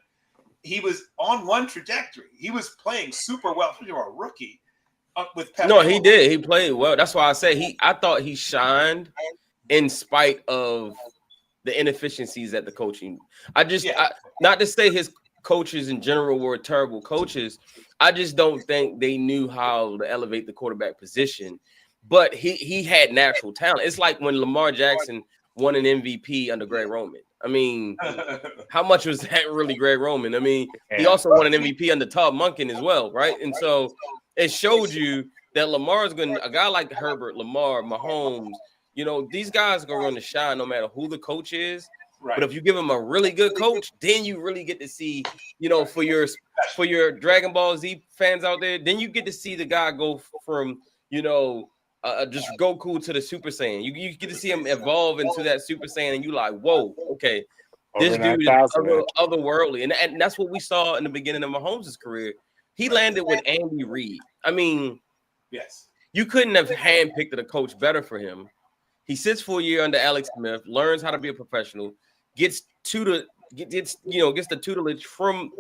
[SPEAKER 2] he was on one trajectory. He was playing super well, especially for a rookie. With Pep Hamilton.
[SPEAKER 1] He did. He played well. That's why I say I thought he shined in spite of the inefficiencies at the coaching. Not to say his coaches in general were terrible coaches. I just don't think they knew how to elevate the quarterback position. But he had natural talent. It's like when Lamar Jackson won an MVP under Greg Roman. I mean, how much was that really Greg Roman? I mean, he also won an MVP under Todd Monken as well, right? And so it showed you that Lamar's going to, a guy like Herbert, Lamar, Mahomes, these guys are going to run the shine no matter who the coach is. Right. But if you give him a really good coach, then you really get to see, for your Dragon Ball Z fans out there, then you get to see the guy go from, just Goku to the Super Saiyan. You get to see him evolve into that Super Saiyan, and you like, whoa, okay, this dude is otherworldly. And that's what we saw in the beginning of Mahomes' career. He landed with Andy Reid. I mean,
[SPEAKER 2] yes,
[SPEAKER 1] you couldn't have handpicked a coach better for him. He sits for a year under Alex Smith, learns how to be a professional, gets the tutelage from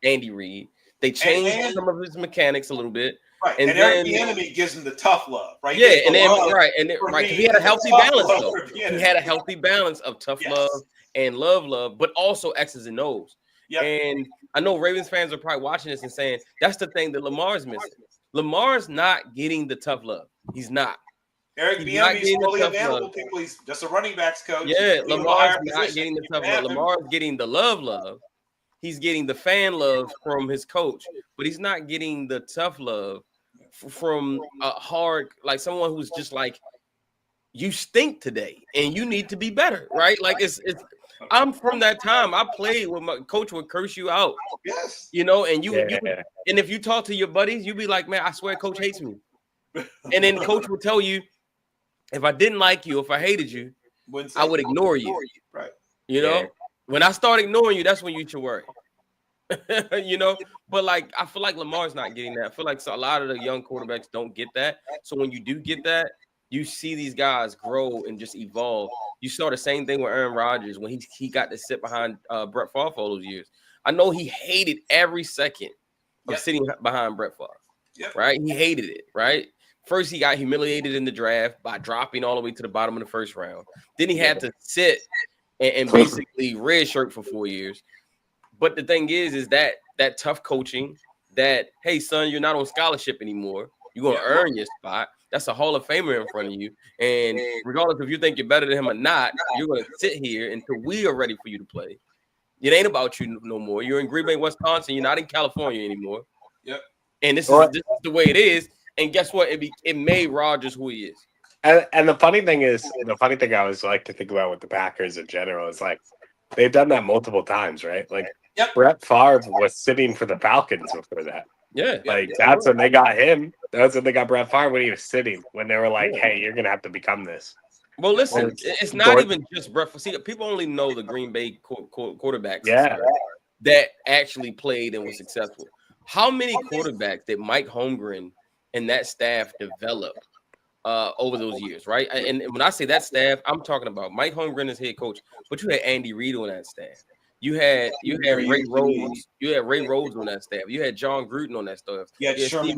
[SPEAKER 1] Andy Reid. They changed some of his mechanics a little bit.
[SPEAKER 2] Right. And Eric Bieniemy gives him the tough love, right?
[SPEAKER 1] Yeah, he had a healthy balance though. He had a healthy balance of tough love and love, but also X's and O's. Yep. And I know Ravens fans are probably watching this and saying that's the thing that Lamar's missing. Lamar's not getting the tough love. He's not.
[SPEAKER 2] Eric Bieniemy's fully available. People, he's just a running backs coach.
[SPEAKER 1] Yeah, Lamar's not getting the tough love. Lamar's getting the love. He's getting the fan love from his coach, but he's not getting the tough love from a hard, like someone who's just like, you stink today and you need to be better, right? Like it's. I'm from that time. I played with my coach would curse you out.
[SPEAKER 2] Yes.
[SPEAKER 1] And you and if you talk to your buddies, you'd be like, man, I swear coach hates me. And then coach would tell you, if I didn't like you, if I hated you, I would ignore you.
[SPEAKER 2] Right.
[SPEAKER 1] When I start ignoring you, that's when you should worry. But like I feel like Lamar's not getting that. I feel like a lot of the young quarterbacks don't get that. So when you do get that, you see these guys grow and just evolve. You saw the same thing with Aaron Rodgers when he got to sit behind Brett Favre for all those years. I know he hated every second of sitting behind Brett Favre, right? He hated it, right? First, he got humiliated in the draft by dropping all the way to the bottom of the first round. Then he had to sit and basically redshirt for 4 years. But the thing is that tough coaching, that, hey, son, you're not on scholarship anymore. You're going to earn your spot. That's a Hall of Famer in front of you. And regardless if you think you're better than him or not, you're going to sit here until we are ready for you to play. It ain't about you no more. You're in Green Bay, Wisconsin. You're not in California anymore.
[SPEAKER 2] Yep.
[SPEAKER 1] And this is the way it is. And guess what? It made Rodgers who he is.
[SPEAKER 3] And the funny thing I always like to think about with the Packers in general is like They've done that multiple times, right? Like
[SPEAKER 2] Yep.
[SPEAKER 3] Brett Favre was sitting for the Falcons before that.
[SPEAKER 1] Yeah.
[SPEAKER 3] Like that's when they got him. That's when they got Brett Favre when he was sitting. When they were like, "Hey, you're gonna have to become this."
[SPEAKER 1] Well, listen, it's not
[SPEAKER 3] Gordon-
[SPEAKER 1] even just Brett. See, people only know the Green Bay quarterbacks
[SPEAKER 3] Yeah.
[SPEAKER 1] that actually played and was successful. How many quarterbacks did Mike Holmgren and that staff develop over those years, right? And when I say that staff, I'm talking about Mike Holmgren as head coach, but you had Andy Reid on that staff. You had Ray Rhodes. You had Ray Rhodes on that staff. You had John Gruden on that staff.
[SPEAKER 2] You had Sherman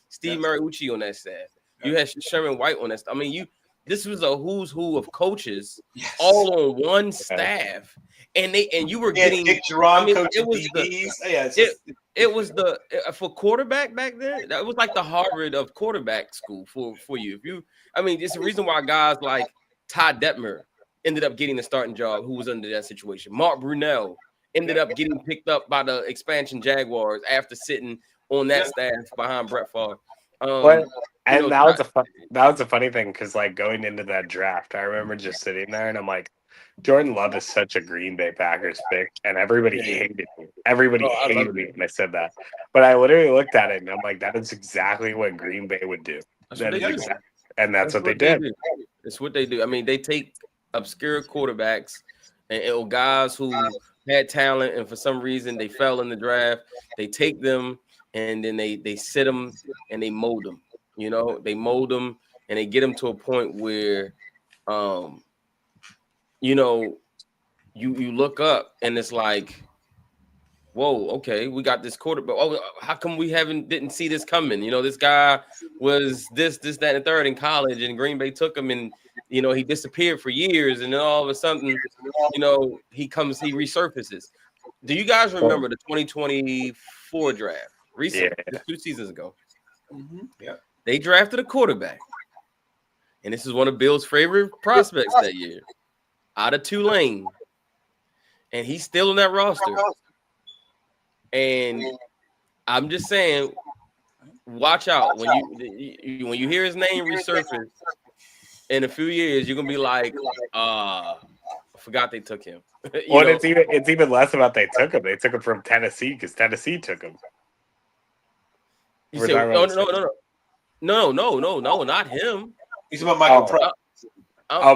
[SPEAKER 1] Steve Mariucci on that staff. You had Sherman White on that staff. I mean, this was a who's who of coaches all on one staff, and you were getting
[SPEAKER 2] Dick Geron,
[SPEAKER 1] I mean,
[SPEAKER 2] coach
[SPEAKER 1] it was it was the for quarterback back then. That was like the Harvard of quarterback school for you. It's the reason why guys like Ty Detmer ended up getting a starting job. Who was under that situation? Mark Brunell ended up getting picked up by the expansion Jaguars after sitting on that staff behind Brett Favre.
[SPEAKER 3] And that was a funny thing because like going into that draft, I remember just sitting there and I'm like, Jordan Love is such a Green Bay Packers pick, and everybody hated me. Everybody hated me when I said that. But I literally looked at it and I'm like, that is exactly what Green Bay would do. That's what they did.
[SPEAKER 1] It's what they do. I mean, they take obscure quarterbacks and guys who had talent, and for some reason they fell in the draft. They take them and then they sit them and they mold them. You know, they mold them and they get them to a point where, you look up and it's like, whoa, okay, we got this quarterback. Oh, how come we didn't see this coming? You know, this guy was this, that, and the third in college, and Green Bay took him, and he disappeared for years, and then all of a sudden, he resurfaces. Do you guys remember the 2024 draft? Recently, just 2 seasons ago.
[SPEAKER 2] Mm-hmm. Yeah.
[SPEAKER 1] They drafted a quarterback, and this is one of Bill's favorite prospects that year, out of Tulane, and he's still in that roster. And I'm just saying, watch out when you hear his name resurface in a few years. You're gonna be like, I forgot they took him.
[SPEAKER 3] It's even less about they took him. They took him from Tennessee because Tennessee took him.
[SPEAKER 1] You say, no, not him.
[SPEAKER 2] He's about Michael Pratt.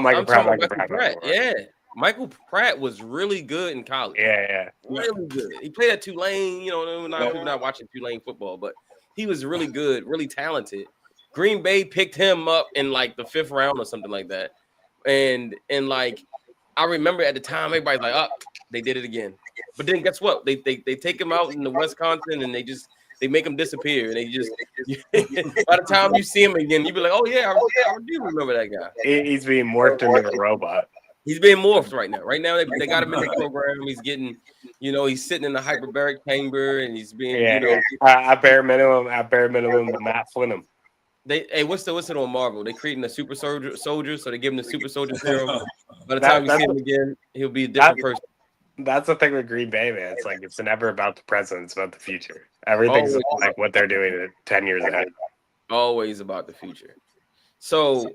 [SPEAKER 3] Michael Pratt.
[SPEAKER 1] Yeah. Michael Pratt was really good in college.
[SPEAKER 3] Yeah.
[SPEAKER 1] Really good. He played at Tulane. People not watching Tulane football, but he was really good, really talented. Green Bay picked him up in like the 5th round or something like that. And like, I remember at the time, everybody's like, they did it again. But then guess what? They take him out in the Wisconsin and they make him disappear. And they just, by the time you see him again, you be like, oh yeah, I do remember that guy.
[SPEAKER 3] He's being morphed into a robot.
[SPEAKER 1] He's being morphed right now. Right now, they got him in the program. He's getting, he's sitting in the hyperbaric chamber, and he's being,
[SPEAKER 3] at bare minimum, the Matt Flinham.
[SPEAKER 1] What's it on Marvel? They creating a super soldier, so they give him the super soldier serum. By the time you see him again, he'll be a different person.
[SPEAKER 3] That's the thing with Green Bay, man. It's like it's never about the present; it's about the future. Everything's like what they're doing 10 years ahead.
[SPEAKER 1] Always about the future. So,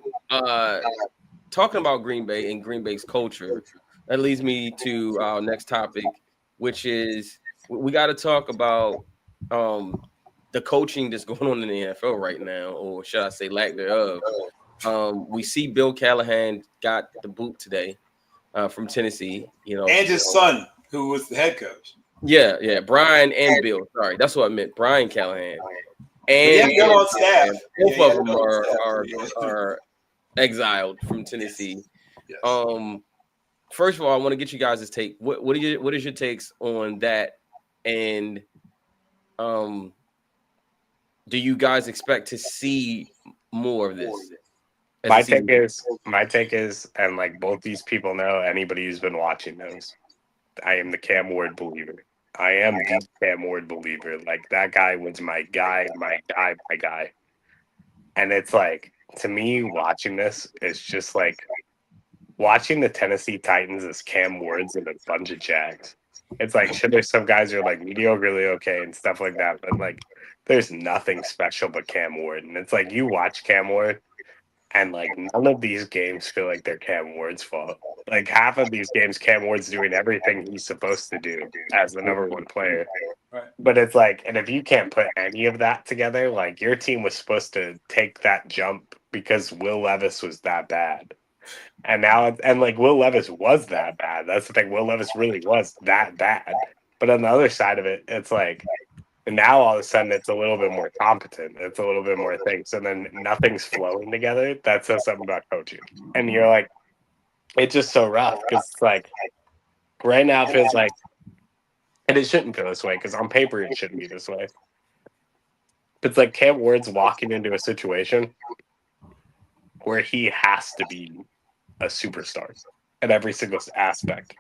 [SPEAKER 1] talking about Green Bay and Green Bay's culture, that leads me to our next topic, which is we got to talk about the coaching that's going on in the NFL right now, or should I say lack thereof. We see Bill Callahan got the boot today from Tennessee,
[SPEAKER 2] and his son, who was the head coach.
[SPEAKER 1] Yeah, Brian and Bill. Sorry, that's what I meant. Brian Callahan and
[SPEAKER 2] Bill on staff.
[SPEAKER 1] Both of them are exiled from Tennessee. Yes. First of all, I want to get you guys' take. What is your takes on that? And do you guys expect to see more of this?
[SPEAKER 3] My take is, and like both these people know, anybody who's been watching knows, I am the Cam Ward believer. I am the Cam Ward believer. Like that guy was my guy. And it's like, to me, watching this is just like watching the Tennessee Titans as Cam Wards and a bunch of Jags. It's like, sure, there's some guys who are like mediocrely okay and stuff like that, but like there's nothing special but Cam Ward. And it's like you watch Cam Ward And like none of these games feel like they're Cam Ward's fault. Like half of these games, Cam Ward's doing everything he's supposed to do as the number one player.
[SPEAKER 2] Right.
[SPEAKER 3] But it's like, and if you can't put any of that together, like your team was supposed to take that jump because Will Levis was that bad. And now, and like Will Levis was that bad. That's the thing. Will Levis really was that bad. But on the other side of it, it's like, and now all of a sudden it's a little bit more competent. It's a little bit more things. And then nothing's flowing together. That says something about coaching. And you're like, it's just so rough because it's like right now it feels like, and it shouldn't feel this way because on paper it shouldn't be this way. It's like Cam Ward's walking into a situation where he has to be a superstar at every single aspect.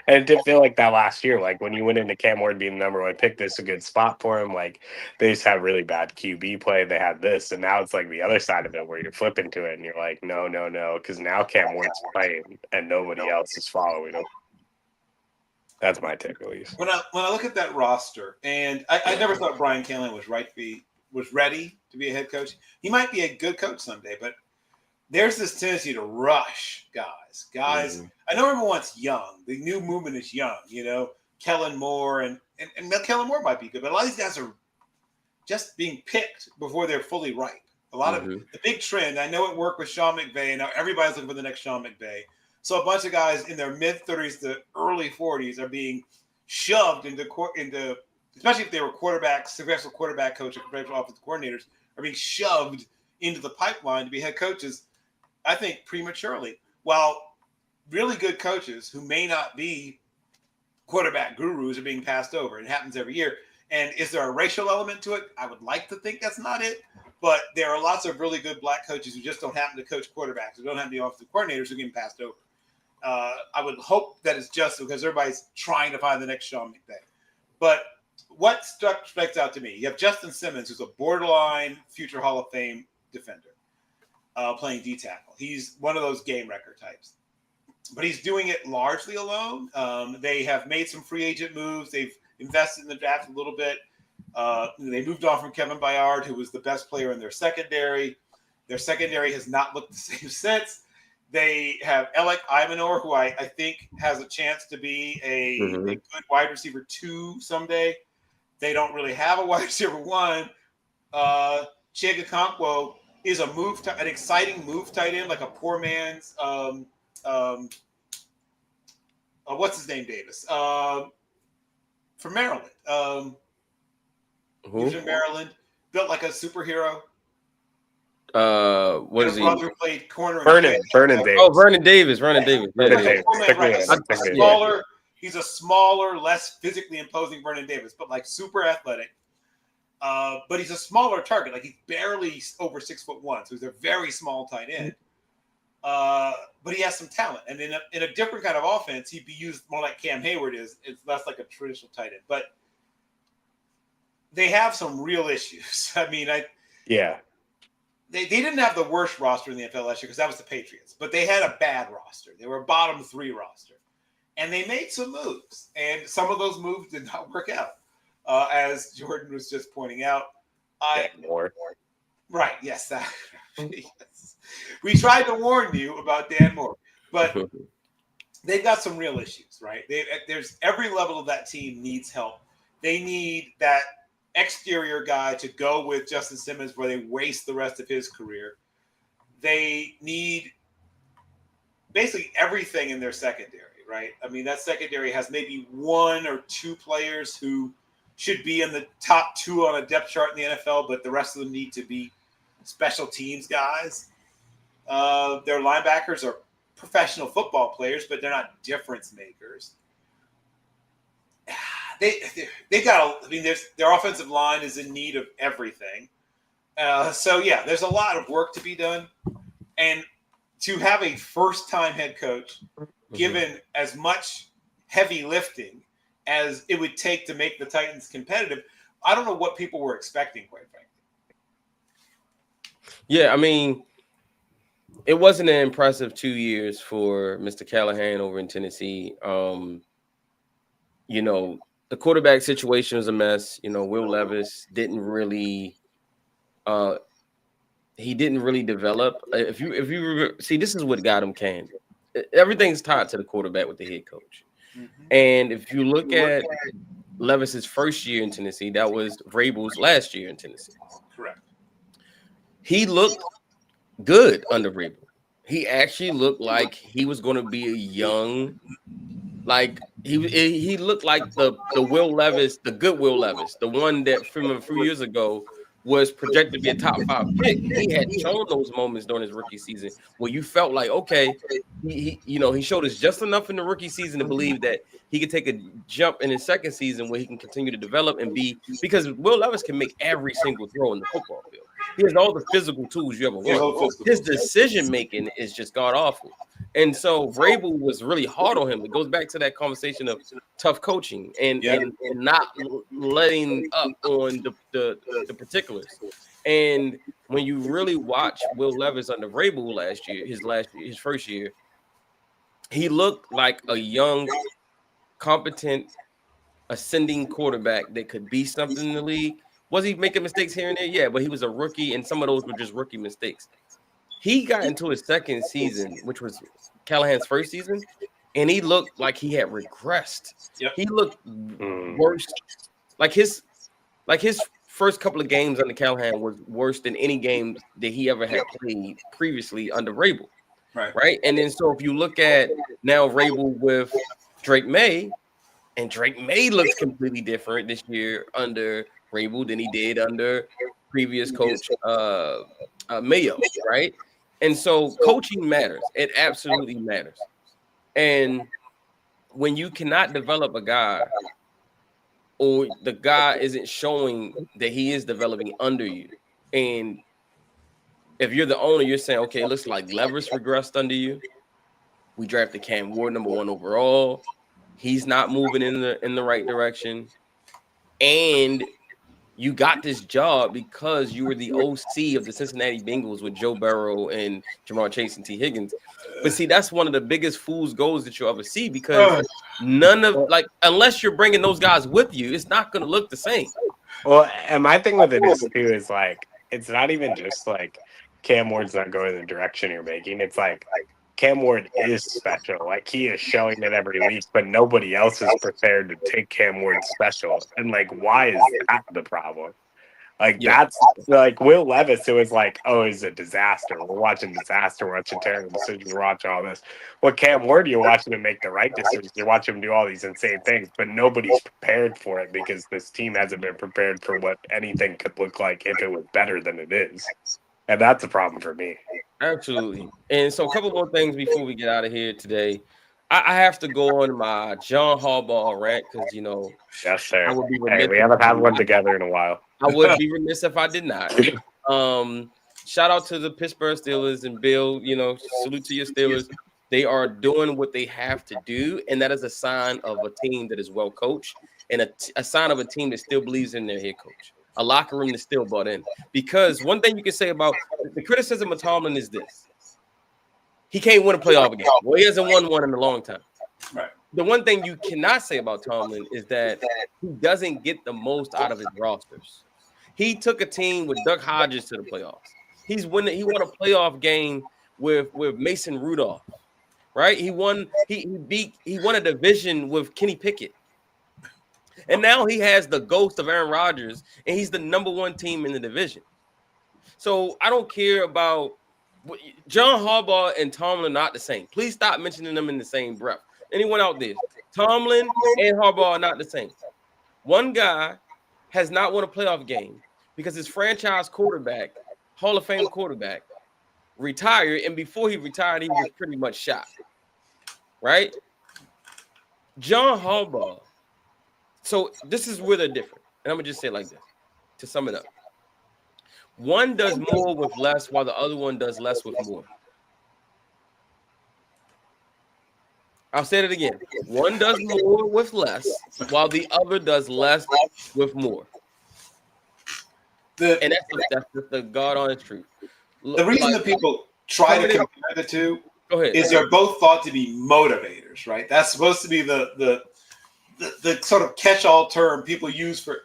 [SPEAKER 3] And it didn't feel like that last year. Like when you went into Cam Ward being the number one pick, this is a good spot for him. Like they just had really bad QB play. They had this, and now it's like the other side of it where you're flipping to it and you're like, no, because now Cam Ward's playing and nobody else is following him. That's my take, at least.
[SPEAKER 2] When I look at that roster, and I never thought Brian Callahan was ready to be a head coach. He might be a good coach someday, but there's this tendency to rush guys. Mm-hmm. I know everyone's young. The new movement is young, Kellen Moore and Kellen Moore might be good, but a lot of these guys are just being picked before they're fully ripe. A lot of the big trend, I know it worked with Sean McVay, and now everybody's looking for the next Sean McVay. So a bunch of guys in their mid-30s to early 40s are being shoved into especially if they were successful quarterback coaches, professional offensive coordinators, are being shoved into the pipeline to be head coaches, I think, prematurely. While really good coaches who may not be quarterback gurus are being passed over. It happens every year. And is there a racial element to it? I would like to think that's not it. But there are lots of really good black coaches who just don't happen to coach quarterbacks, who don't happen to be offensive coordinators who are getting passed over. I would hope that it's just because everybody's trying to find the next Sean McVay. But what sticks out to me, you have Justin Simmons, who's a borderline future Hall of Fame defender, playing D-tackle. He's one of those game record types. But he's doing it largely alone. They have made some free agent moves. They've invested in the draft a little bit. They moved on from Kevin Byard, who was the best player in their secondary. Their secondary has not looked the same since. They have Alec Imanor, who I think has a chance to be a good wide receiver 2 someday. They don't really have a wide receiver 1. Chig Okonkwo is an exciting move tight end, like a poor man's what's his name, Davis? From Maryland. He was in Maryland, built like a superhero.
[SPEAKER 1] What is he?
[SPEAKER 2] Brother played corner.
[SPEAKER 3] Vernon Davis.
[SPEAKER 1] Oh, Vernon Davis. Vernon Davis.
[SPEAKER 2] He's a smaller, less physically imposing Vernon Davis, but like super athletic. But he's a smaller target. Like he's barely over 6'1", so he's a very small tight end. But he has some talent, and in a different kind of offense, he'd be used more like Cam Hayward is. It's less like a traditional tight end, but they have some real issues. I mean, They didn't have the worst roster in the NFL last year because that was the Patriots, but they had a bad roster. They were a bottom 3 roster, and they made some moves, and some of those moves did not work out, as Jordan was just pointing out. Right? Yes, yes. We tried to warn you about Dan Moore, but they've got some real issues, right? There's every level of that team needs help. They need that exterior guy to go with Justin Simmons where they waste the rest of his career. They need basically everything in their secondary, right? I mean, that secondary has maybe 1 or 2 players who should be in the top 2 on a depth chart in the NFL, but the rest of them need to be special teams guys. Their linebackers are professional football players, but they're not difference makers. They got. I mean, their offensive line is in need of everything. So yeah, there's a lot of work to be done, and to have a first-time head coach, given as much heavy lifting as it would take to make the Titans competitive, I don't know what people were expecting, quite frankly.
[SPEAKER 1] Yeah, I mean, it wasn't an impressive 2 years for Mr. Callahan over in Tennessee. The quarterback situation was a mess. Will Levis didn't really he didn't really develop. If you see, this is what got him canned. Everything's tied to the quarterback with the head coach. And if you look at Levis's first year in Tennessee, that was Vrabel's last year in Tennessee.
[SPEAKER 2] Correct.
[SPEAKER 1] He looked good under Vrabel. He actually looked like he was going to be a young, like he looked like the Will Levis, the good Will Levis, the one that from a few years ago was projected to be a top 5 pick. He had shown those moments during his rookie season where you felt like, okay, he showed us just enough in the rookie season to believe that he could take a jump in his second season where he can continue to develop and be, because Will Levis can make every single throw in the football field. He has all the physical tools you ever want. His decision making is just god awful. And so Vrabel was really hard on him. It goes back to that conversation of tough coaching and not letting up on the particulars. And when you really watch Will Levis under Vrabel last year, his first year, he looked like a young, competent, ascending quarterback that could be something in the league. Was he making mistakes here and there? Yeah, but he was a rookie, and some of those were just rookie mistakes. He got into his second season, which was Callahan's first season, and he looked like he had regressed.
[SPEAKER 2] Yep.
[SPEAKER 1] He looked worse. Like his first couple of games under Callahan was worse than any game that he ever had played previously under Vrabel. Right. And then so if you look at now Vrabel with Drake May, and Drake May looks completely different this year under Vrabel than he did under previous coach Mayo, right? And so coaching matters. It absolutely matters. And when you cannot develop a guy, or the guy isn't showing that he is developing under you, and if you're the owner, you're saying, okay, it looks like Levis regressed under you. We drafted Cam Ward number 1 overall. He's not moving in the right direction. And you got this job because you were the OC of the Cincinnati Bengals with Joe Burrow and Jamar Chase and T. Higgins. But see, that's one of the biggest fool's goals that you'll ever see, because unless you're bringing those guys with you, it's not going to look the same.
[SPEAKER 3] Well, and my thing with it is too is like, it's not even just like Cam Ward's not going the direction you're making. It's like Cam Ward is special. Like, he is showing it every week, but nobody else is prepared to take Cam Ward special. And like, why is that the problem? Like, that's like Will Levis, it was like, oh, he's a disaster. We're watching disaster. We're watching terrible decisions. We're watching all this. Well, Cam Ward, you're watching him make the right decisions. You're watching him do all these insane things, but nobody's prepared for it because this team hasn't been prepared for what anything could look like if it was better than it is. And that's a problem for me.
[SPEAKER 1] Absolutely. And so a couple more things before we get out of here today. I have to go on my John Harbaugh rant because,
[SPEAKER 3] yes, sir.
[SPEAKER 1] I would be remiss.
[SPEAKER 3] Hey, we haven't had one together in a while.
[SPEAKER 1] I would be remiss if I did not. Shout out to the Pittsburgh Steelers and Bill, salute to your Steelers. They are doing what they have to do, and that is a sign of a team that is well coached and a sign of a team that still believes in their head coach. A locker room that's still bought in. Because one thing you can say about the criticism of Tomlin is this. He can't win a playoff game. Well, he hasn't won one in a long time.
[SPEAKER 2] Right.
[SPEAKER 1] The one thing you cannot say about Tomlin is that he doesn't get the most out of his rosters. He took a team with Duck Hodges to the playoffs. He won a playoff game with Mason Rudolph, right? He won a division with Kenny Pickett. And now he has the ghost of Aaron Rodgers, and he's the number 1 team in the division. So I don't care about John Harbaugh and Tomlin are not the same. Please stop mentioning them in the same breath. Anyone out there, Tomlin and Harbaugh are not the same. One guy has not won a playoff game because his franchise quarterback, Hall of Fame quarterback, retired, and before he retired, he was pretty much shot. Right? John Harbaugh. So this is where they're different. And I'm going to just say it like this to sum it up. One does more with less while the other one does less with more. I'll say it again. One does more with less while the other does less with more. And that's just the God honest truth.
[SPEAKER 2] The reason that people try to compare the two is they're both thought to be motivators, right? That's supposed to be the sort of catch-all term people use for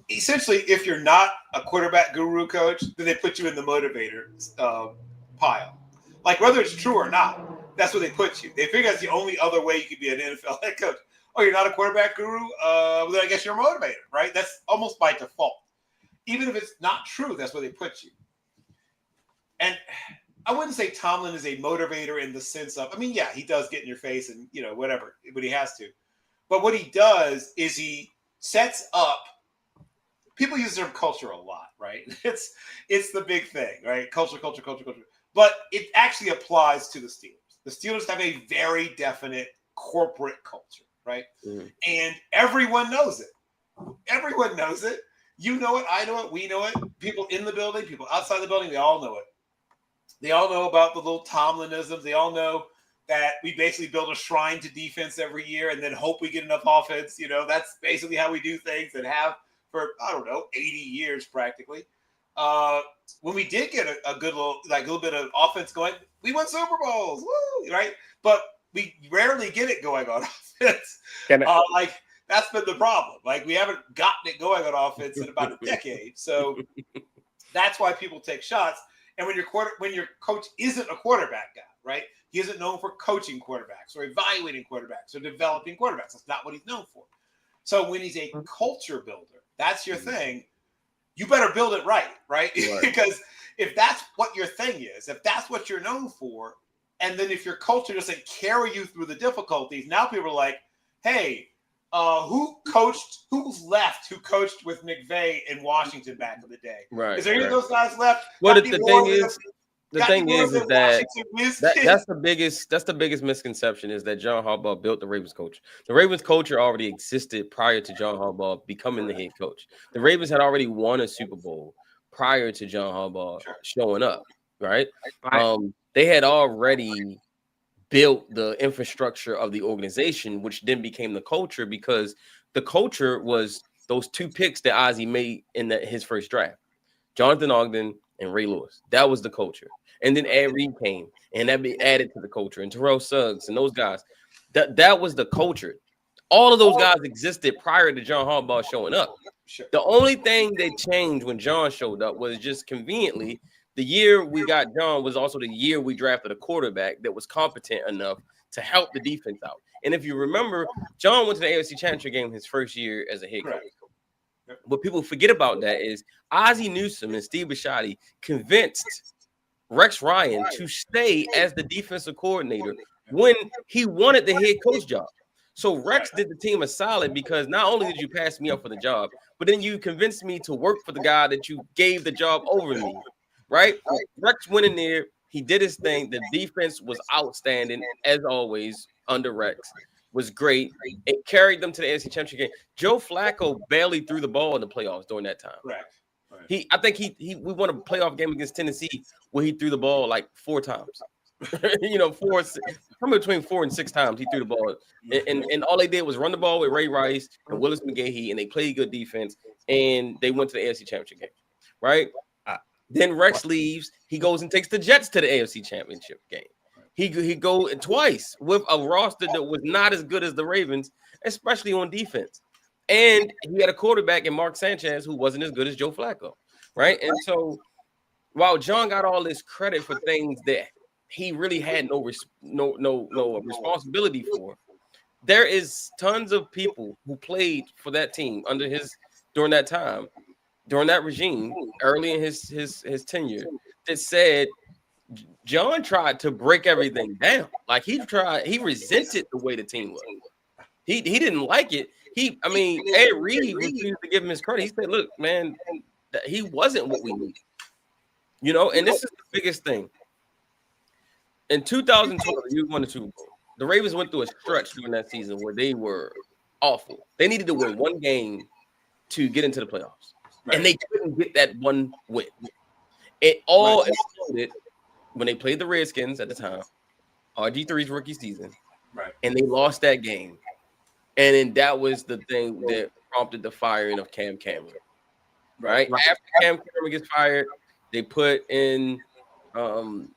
[SPEAKER 2] essentially, if you're not a quarterback guru coach, then they put you in the motivator pile. Like whether it's true or not, that's where they put you. They figure that's the only other way you could be an NFL head coach. Oh, you're not a quarterback guru? Well, then I guess you're a motivator, right? That's almost by default. Even if it's not true, that's where they put you. And I wouldn't say Tomlin is a motivator in the sense of, I mean, yeah, he does get in your face and, whatever, but he has to. But what he does is he sets up, people use the term culture a lot, right? It's the big thing, right? Culture. But it actually applies to the Steelers. The Steelers have a very definite corporate culture, right? Mm-hmm. And everyone knows it. Everyone knows it. You know it. I know it. We know it. People in the building, people outside the building, they all know it. They all know about the little Tomlinisms. They all know that we basically build a shrine to defense every year and then hope we get enough offense. That's basically how we do things and have for, 80 years practically. When we did get a good little bit of offense going, we won Super Bowls, woo, right? But we rarely get it going on offense. That's been the problem. We haven't gotten it going on offense in about a decade. So that's why people take shots. And when your coach isn't a quarterback guy, right? He isn't known for coaching quarterbacks or evaluating quarterbacks or developing quarterbacks. That's not what he's known for. So when he's a culture builder, that's your thing. You better build it right? Because if that's what your thing is, if that's what you're known for, and then if your culture doesn't carry you through the difficulties, now people are like, hey, who coached with McVay in Washington back in the day?
[SPEAKER 1] Right.
[SPEAKER 2] Is there any of those guys left?
[SPEAKER 1] Well, the thing is that that's the biggest misconception is that John Harbaugh built the Ravens coach. The Ravens culture already existed prior to John Harbaugh becoming the head coach. The Ravens had already won a Super Bowl prior to John Harbaugh showing up, right? They had already built the infrastructure of the organization, which then became the culture because the culture was those two picks that Ozzie made in his first draft, Jonathan Ogden and Ray Lewis. That was the culture. And then Ed Reed came, and that be added to the culture, and Terrell Suggs and those guys. That was the culture. All of those guys existed prior to John Harbaugh showing up. The only thing that changed when John showed up was just conveniently the year we got John was also the year we drafted a quarterback that was competent enough to help the defense out. And if you remember, John went to the AFC Championship game his first year as a head coach. What people forget about that is Ozzie Newsome and Steve Bisciotti convinced Rex Ryan to stay as the defensive coordinator when he wanted the head coach job. So Rex did the team a solid because not only did you pass me up for the job, but then you convinced me to work for the guy that you gave the job over me, right? Rex went in there. He did his thing. The defense was outstanding, as always, under Rex. Was great. It carried them to the AFC Championship game. Joe Flacco barely threw the ball in the playoffs during that time. Right. I think we won a playoff game against Tennessee where he threw the ball like 4 times. Somewhere between 4 and 6 times he threw the ball. And all they did was run the ball with Ray Rice and Willis McGahee, and they played good defense, and they went to the AFC Championship game. Right? Then Rex leaves. He goes and takes the Jets to the AFC Championship game. He go twice with a roster that was not as good as the Ravens, especially on defense. And he had a quarterback in Mark Sanchez who wasn't as good as Joe Flacco, right? And so while John got all this credit for things that he really had no responsibility for, there is tons of people who played for that team during that time, during that regime, early in his tenure, that said John tried to break everything down. Like he resented the way the team was. He didn't like it. Ed Reed refused to give him his credit. He said, look, man, he wasn't what we needed. And this is the biggest thing. In 2012, you won the Super Bowl. The Ravens went through a stretch during that season where they were awful. They needed to win one game to get into the playoffs. Right. And they couldn't get that one win. It all exploded when they played the Redskins at the time, RG3's rookie season, right? And they lost that game. And then that was the thing that prompted the firing of Cam Cameron, right? After Cam Cameron gets fired, they put in,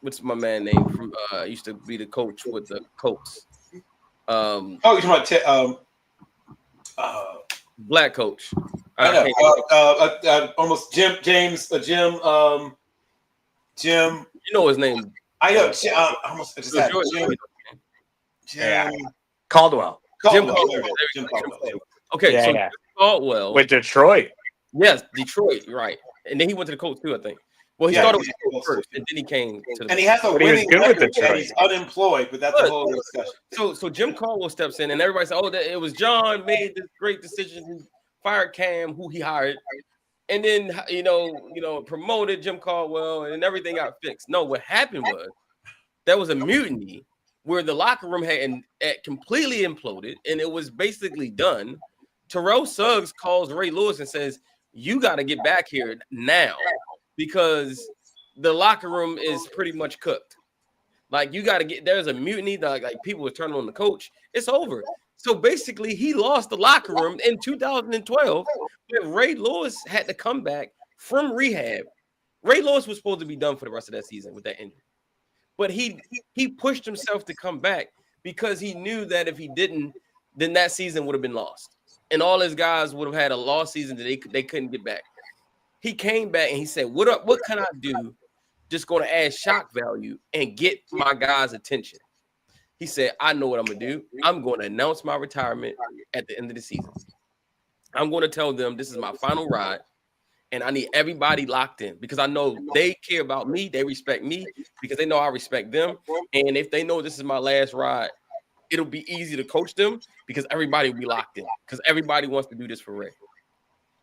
[SPEAKER 1] what's my man name from, used to be the coach with the Colts.
[SPEAKER 2] You're talking about
[SPEAKER 1] black coach.
[SPEAKER 2] I know. Almost Jim.
[SPEAKER 1] You know his name.
[SPEAKER 2] I know. I almost just had Jim.
[SPEAKER 3] Caldwell.
[SPEAKER 2] Jim
[SPEAKER 1] Caldwell. Okay,
[SPEAKER 3] Yeah,
[SPEAKER 1] so
[SPEAKER 3] yeah.
[SPEAKER 1] Jim Caldwell
[SPEAKER 3] With Detroit.
[SPEAKER 1] Yes, Detroit, right. And then he went to the Colts too, I think. Well, he started with the Colts first, and then he came to the.
[SPEAKER 2] And he has a winning record, and he's unemployed, but that's a whole discussion.
[SPEAKER 1] So Jim Caldwell steps in, and everybody said, "Oh, it was John made this great decision. He fired Cam, who he hired, and then promoted Jim Caldwell, and everything got fixed." No, what happened was there was a mutiny where the locker room had completely imploded, and it was basically done. Terrell Suggs calls Ray Lewis and says, "You got to get back here now because the locker room is pretty much cooked. Like, you got to get, there's a mutiny, like people were turning on the coach. It's over." So basically, he lost the locker room in 2012 when Ray Lewis had to come back from rehab. Ray Lewis was supposed to be done for the rest of that season with that injury. But he pushed himself to come back because he knew that if he didn't, then that season would have been lost. And all his guys would have had a lost season that they couldn't get back. He came back and he said, what can I do just going to add shock value and get my guys' attention? He said, I know what I'm going to do. I'm going to announce my retirement at the end of the season. I'm going to tell them this is my final ride, and I need everybody locked in because I know they care about me. They respect me because they know I respect them. And if they know this is my last ride, it'll be easy to coach them because everybody will be locked in because everybody wants to do this for Ray.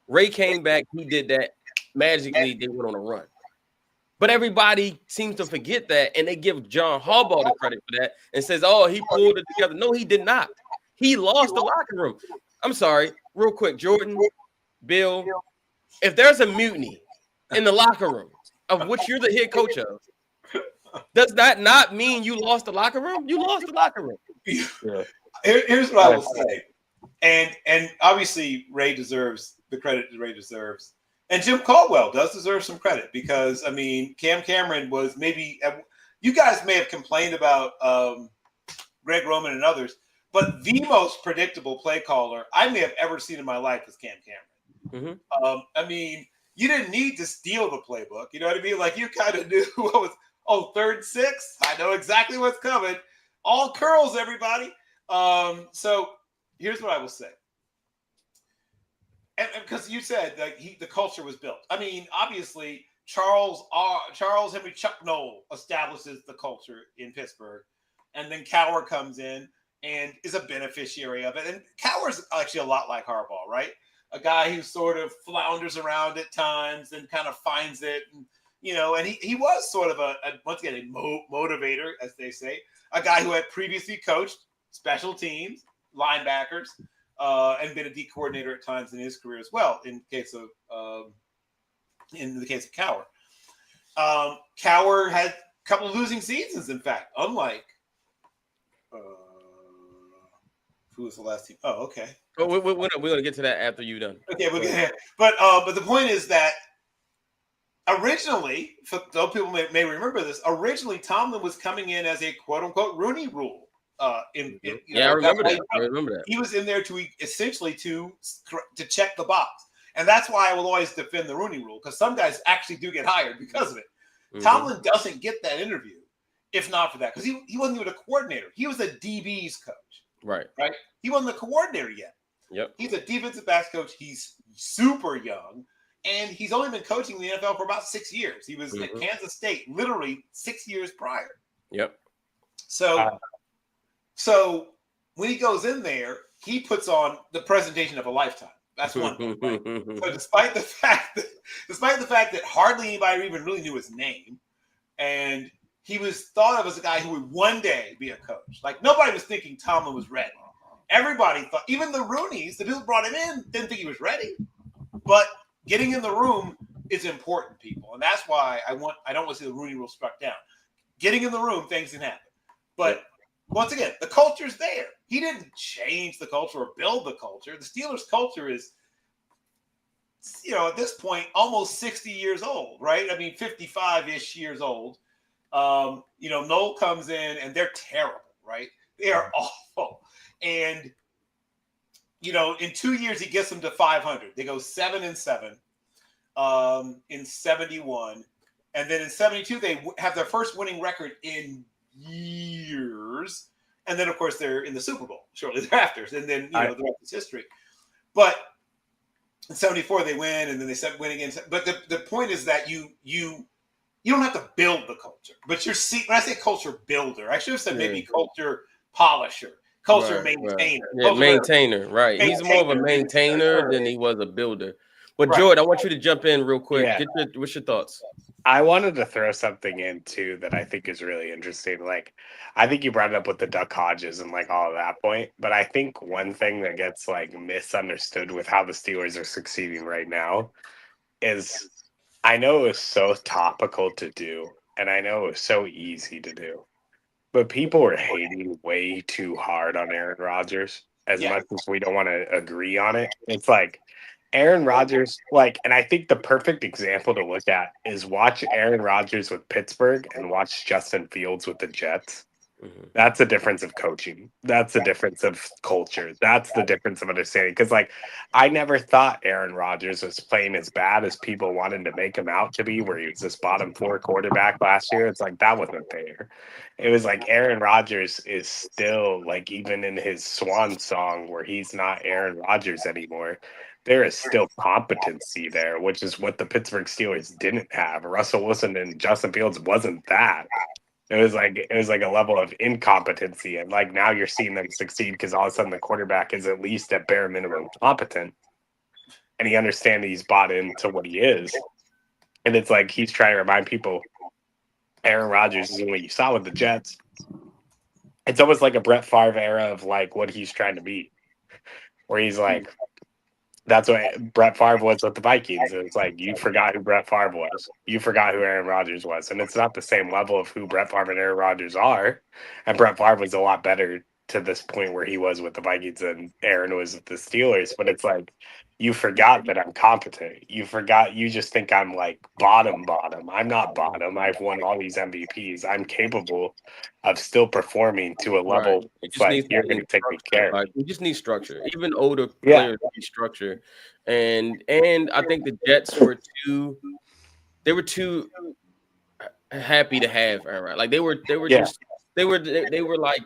[SPEAKER 1] Ray came back. He did that. Magically, they went on a run. But everybody seems to forget that, and they give John Harbaugh the credit for that and says, oh, he pulled it together. No, he did not. He lost the locker room. I'm sorry, real quick, Jordan, Bill, if there's a mutiny in the locker room of which you're the head coach of, does that not mean you lost the locker room? You lost the locker room.
[SPEAKER 2] Yeah. Here's what I will say. And obviously Ray deserves the credit that Ray deserves. And Jim Caldwell does deserve some credit because, I mean, Cam Cameron was maybe – you guys may have complained about Greg Roman and others, but the most predictable play caller I may have ever seen in my life is Cam Cameron. Mm-hmm. I mean, you didn't need to steal the playbook. You know what I mean? Like, you kind of knew what was, 3rd and 6. I know exactly what's coming. All curls, everybody. So here's what I will say. And because you said that the culture was built. I mean, obviously, Charles Henry Chuck Noll establishes the culture in Pittsburgh. And then Cowher comes in and is a beneficiary of it. And Cowher's actually a lot like Harbaugh, right? A guy who sort of flounders around at times and kind of finds it. And, and he was sort of once again, a motivator, as they say. A guy who had previously coached special teams, linebackers, and been a D coordinator at times in his career as well. In the case of Cowher, Cowher had a couple of losing seasons. In fact, unlike who was the last team? Oh, okay.
[SPEAKER 1] Well, we're going to get to that after you're done.
[SPEAKER 2] Okay, we'll get but the point is that originally, though people may remember this, originally Tomlin was coming in as a quote unquote Rooney Rule. I
[SPEAKER 1] remember that. I remember that.
[SPEAKER 2] He was in there to essentially to check the box, and that's why I will always defend the Rooney Rule because some guys actually do get hired because of it. Mm-hmm. Tomlin doesn't get that interview if not for that because he wasn't even a coordinator. He was a DB's coach. Right. He wasn't the coordinator yet.
[SPEAKER 1] Yep.
[SPEAKER 2] He's a defensive backs coach. He's super young, and he's only been coaching the NFL for about 6 years. He was at Kansas State literally 6 years prior.
[SPEAKER 1] Yep.
[SPEAKER 2] So when he goes in there, he puts on the presentation of a lifetime. That's one thing. Right? So despite the fact that hardly anybody even really knew his name, and he was thought of as a guy who would one day be a coach. Like nobody was thinking Tomlin was ready. Everybody thought, even the Rooneys, the people who brought him in, didn't think he was ready. But getting in the room is important, people, and that's why I don't want to see the Rooney Rule struck down. Getting in the room, things can happen, but. Once again, the culture's there. He didn't change the culture or build the culture. The Steelers' culture is, at this point, almost 60 years old, right? I mean, 55-ish years old. Noel comes in, and they're terrible, right? They are awful. And in 2 years he gets them to 500. They go 7-7 in 71, and then in 72 they have their first winning record in years, and then of course they're in the Super Bowl shortly thereafter, and then the rest is history. But in 74 they win, and then they win again. But the point is that you don't have to build the culture, but when I say culture builder, I should have said maybe culture polisher, culture maintainer.
[SPEAKER 1] Right. Yeah, maintainer, right. He's more of a maintainer than he was a builder. But Jordan, I want you to jump in real quick.
[SPEAKER 3] Yeah.
[SPEAKER 1] What's your thoughts?
[SPEAKER 3] I wanted to throw something in too that I think is really interesting. Like, I think you brought it up with the Duck Hodges and like all of that point, but I think one thing that gets like misunderstood with how the Steelers are succeeding right now is, I know it was so topical to do, and I know it was so easy to do, but people are hating way too hard on Aaron Rodgers as much as we don't want to agree on it. It's like, Aaron Rodgers, and I think the perfect example to look at is watch Aaron Rodgers with Pittsburgh and watch Justin Fields with the Jets. Mm-hmm. That's a difference of coaching. That's a difference of culture. That's the difference of understanding. Because, I never thought Aaron Rodgers was playing as bad as people wanted to make him out to be, where he was this bottom 4 quarterback last year. It's like, that wasn't fair. It was like Aaron Rodgers is still, even in his swan song where he's not Aaron Rodgers anymore, there is still competency there, which is what the Pittsburgh Steelers didn't have. Russell Wilson and Justin Fields wasn't that. It was like a level of incompetency, and now you're seeing them succeed because all of a sudden the quarterback is at least at bare minimum competent, and he understands he's bought into what he is, and it's like he's trying to remind people, Aaron Rodgers is what you saw with the Jets. It's almost like a Brett Favre era of what he's trying to be, where he's like. That's what Brett Favre was with the Vikings. It's like, you forgot who Brett Favre was. You forgot who Aaron Rodgers was. And it's not the same level of who Brett Favre and Aaron Rodgers are. And Brett Favre was a lot better to this point where he was with the Vikings than Aaron was with the Steelers. But it's like, you forgot that I'm competent. You just think I'm bottom. I'm not bottom. I've won all these MVPs. I'm capable of still performing to a level.
[SPEAKER 1] Right.
[SPEAKER 3] It's like, you're going to take me care.
[SPEAKER 1] We just need structure. Even older players need structure. And I think the Jets were too happy to have Aaron. They were like,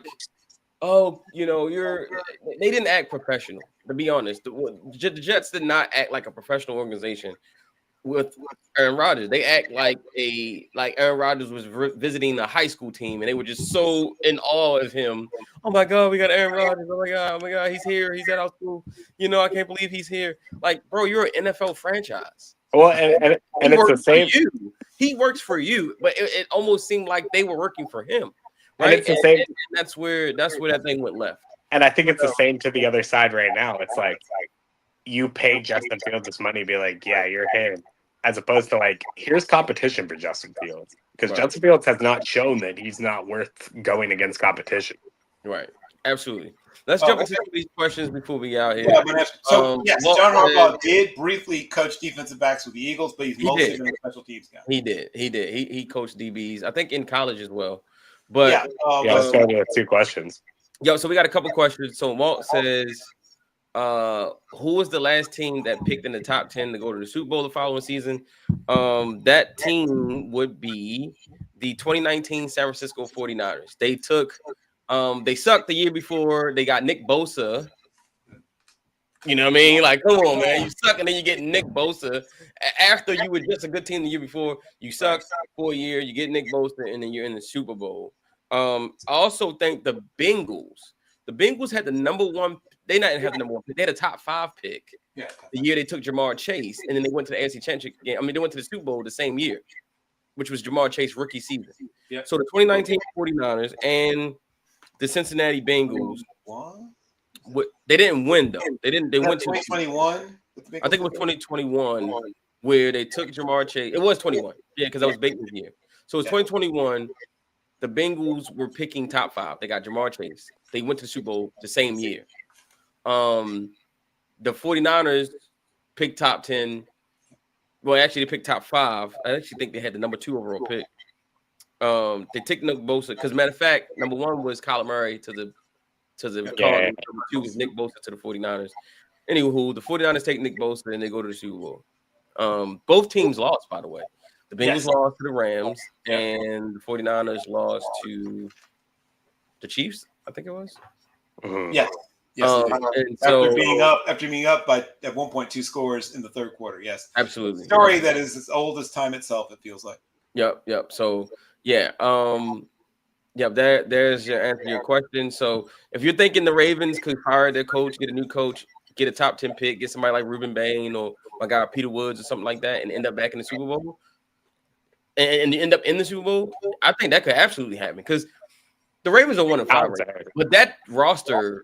[SPEAKER 1] oh, they didn't act professional, to be honest. The Jets did not act like a professional organization with Aaron Rodgers. They act like Aaron Rodgers was visiting a high school team, and they were just so in awe of him. Oh my God, we got Aaron Rodgers. Oh my God, he's here. He's at our school. I can't believe he's here. Bro, you're an NFL franchise.
[SPEAKER 3] Well, and it's the same.
[SPEAKER 1] He works for you, but it almost seemed like they were working for him. Right?
[SPEAKER 3] And it's the same.
[SPEAKER 1] And that's where that thing went left.
[SPEAKER 3] And I think it's the same to the other side right now. It's like, you pay Justin Fields this money, be like, yeah, you're him. As opposed to here's competition for Justin Fields. Because Justin Fields has not shown that he's not worth going against competition.
[SPEAKER 1] Right. Absolutely. Let's jump into these questions before we get out here.
[SPEAKER 2] John Harbaugh did briefly coach defensive backs with the Eagles, but he's mostly been a special teams guy.
[SPEAKER 1] He did. He coached DBs, I think, in college as well. But
[SPEAKER 3] let's go to 2 questions.
[SPEAKER 1] So we got a couple questions. So Walt says, who was the last team that picked in the top 10 to go to the Super Bowl the following season? That team would be the 2019 San Francisco 49ers. They sucked the year before. They got Nick Bosa. You know what I mean? Come on, man. You suck, and then you get Nick Bosa. After you were just a good team the year before, you suck for a year, you get Nick Bosa, and then you're in the Super Bowl. I also think the Bengals had the number one. They didn't have the number one pick. They had a top 5 pick. Yeah. The year they took Jamar Chase, and then they went to the AFC Championship game. They went to the Super Bowl the same year, which was Jamar Chase rookie season. Yeah. So the 2019 49ers and the Cincinnati Bengals. They didn't win though. They went to
[SPEAKER 2] 2021.
[SPEAKER 1] I think it was 2021 where they took Jamar Chase. It was 21. Yeah, because that was Baker's year. So it's 2021. The Bengals were picking top 5. They got Jamar Chase. They went to the Super Bowl the same year. The 49ers picked top 10. Well, actually, they picked top 5. I actually think they had the number 2 overall pick. They took Nick Bosa because, matter of fact, number 1 was Kyler Murray to the to the number 2 was Nick Bosa to the 49ers. Anywho, the 49ers take Nick Bosa and they go to the Super Bowl. Both teams lost, by the way. The Bengals lost to the Rams, and the 49ers lost to the Chiefs, I think it was.
[SPEAKER 2] Yes. And so, after being up by at 1.2 scores in the third quarter. Yes.
[SPEAKER 1] Absolutely.
[SPEAKER 2] Story that is as old as time itself, it feels like.
[SPEAKER 1] Yep. So there's your answer to your question. So if you're thinking the Ravens could hire their coach, get a new coach, get a top 10 pick, get somebody like Ruben Bain or my guy Peter Woods or something like that, and end up back in the Super Bowl, and end up in the Super Bowl, I think that could absolutely happen because the Ravens are 1-5, right? But that roster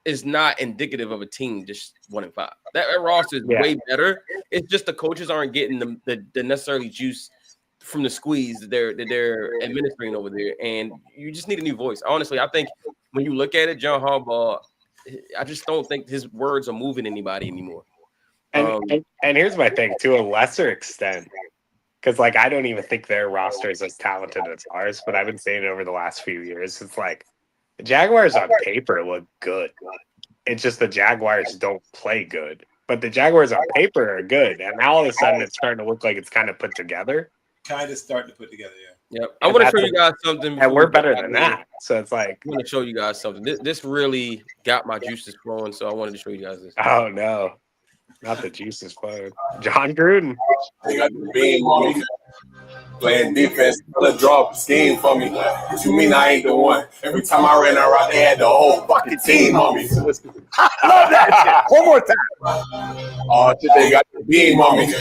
[SPEAKER 1] is not indicative of a team just 1-5. That roster is way better. It's just the coaches aren't getting the necessarily juice from the squeeze that they're administering over there, and you just need a new voice. Honestly, I think when you look at it, John Harbaugh, I just don't think his words are moving anybody anymore.
[SPEAKER 3] And here's my thing, to a lesser extent, because like I don't even think their roster is as talented as ours, but I've been saying it over the last few years. It's like the Jaguars on paper look good. It's just the Jaguars don't play good, but the Jaguars on paper are good, and now all of a sudden it's starting to look like it's kind of put together.
[SPEAKER 2] Kind of starting to put together,
[SPEAKER 1] Yep. I want to show you guys something.
[SPEAKER 3] And we're better than that. So it's like
[SPEAKER 1] I want to show you guys something. This really got my juices flowing, so I wanted to show you guys this.
[SPEAKER 3] Oh no. Not the juices flowing. John Gruden.
[SPEAKER 4] They got the beam on me. Playing defense, trying to draw up a scheme for me. What you mean I ain't the one? Every time I ran around, they had the whole fucking team on me. I love that shit. One more time. Oh, shit, they got the beam on me.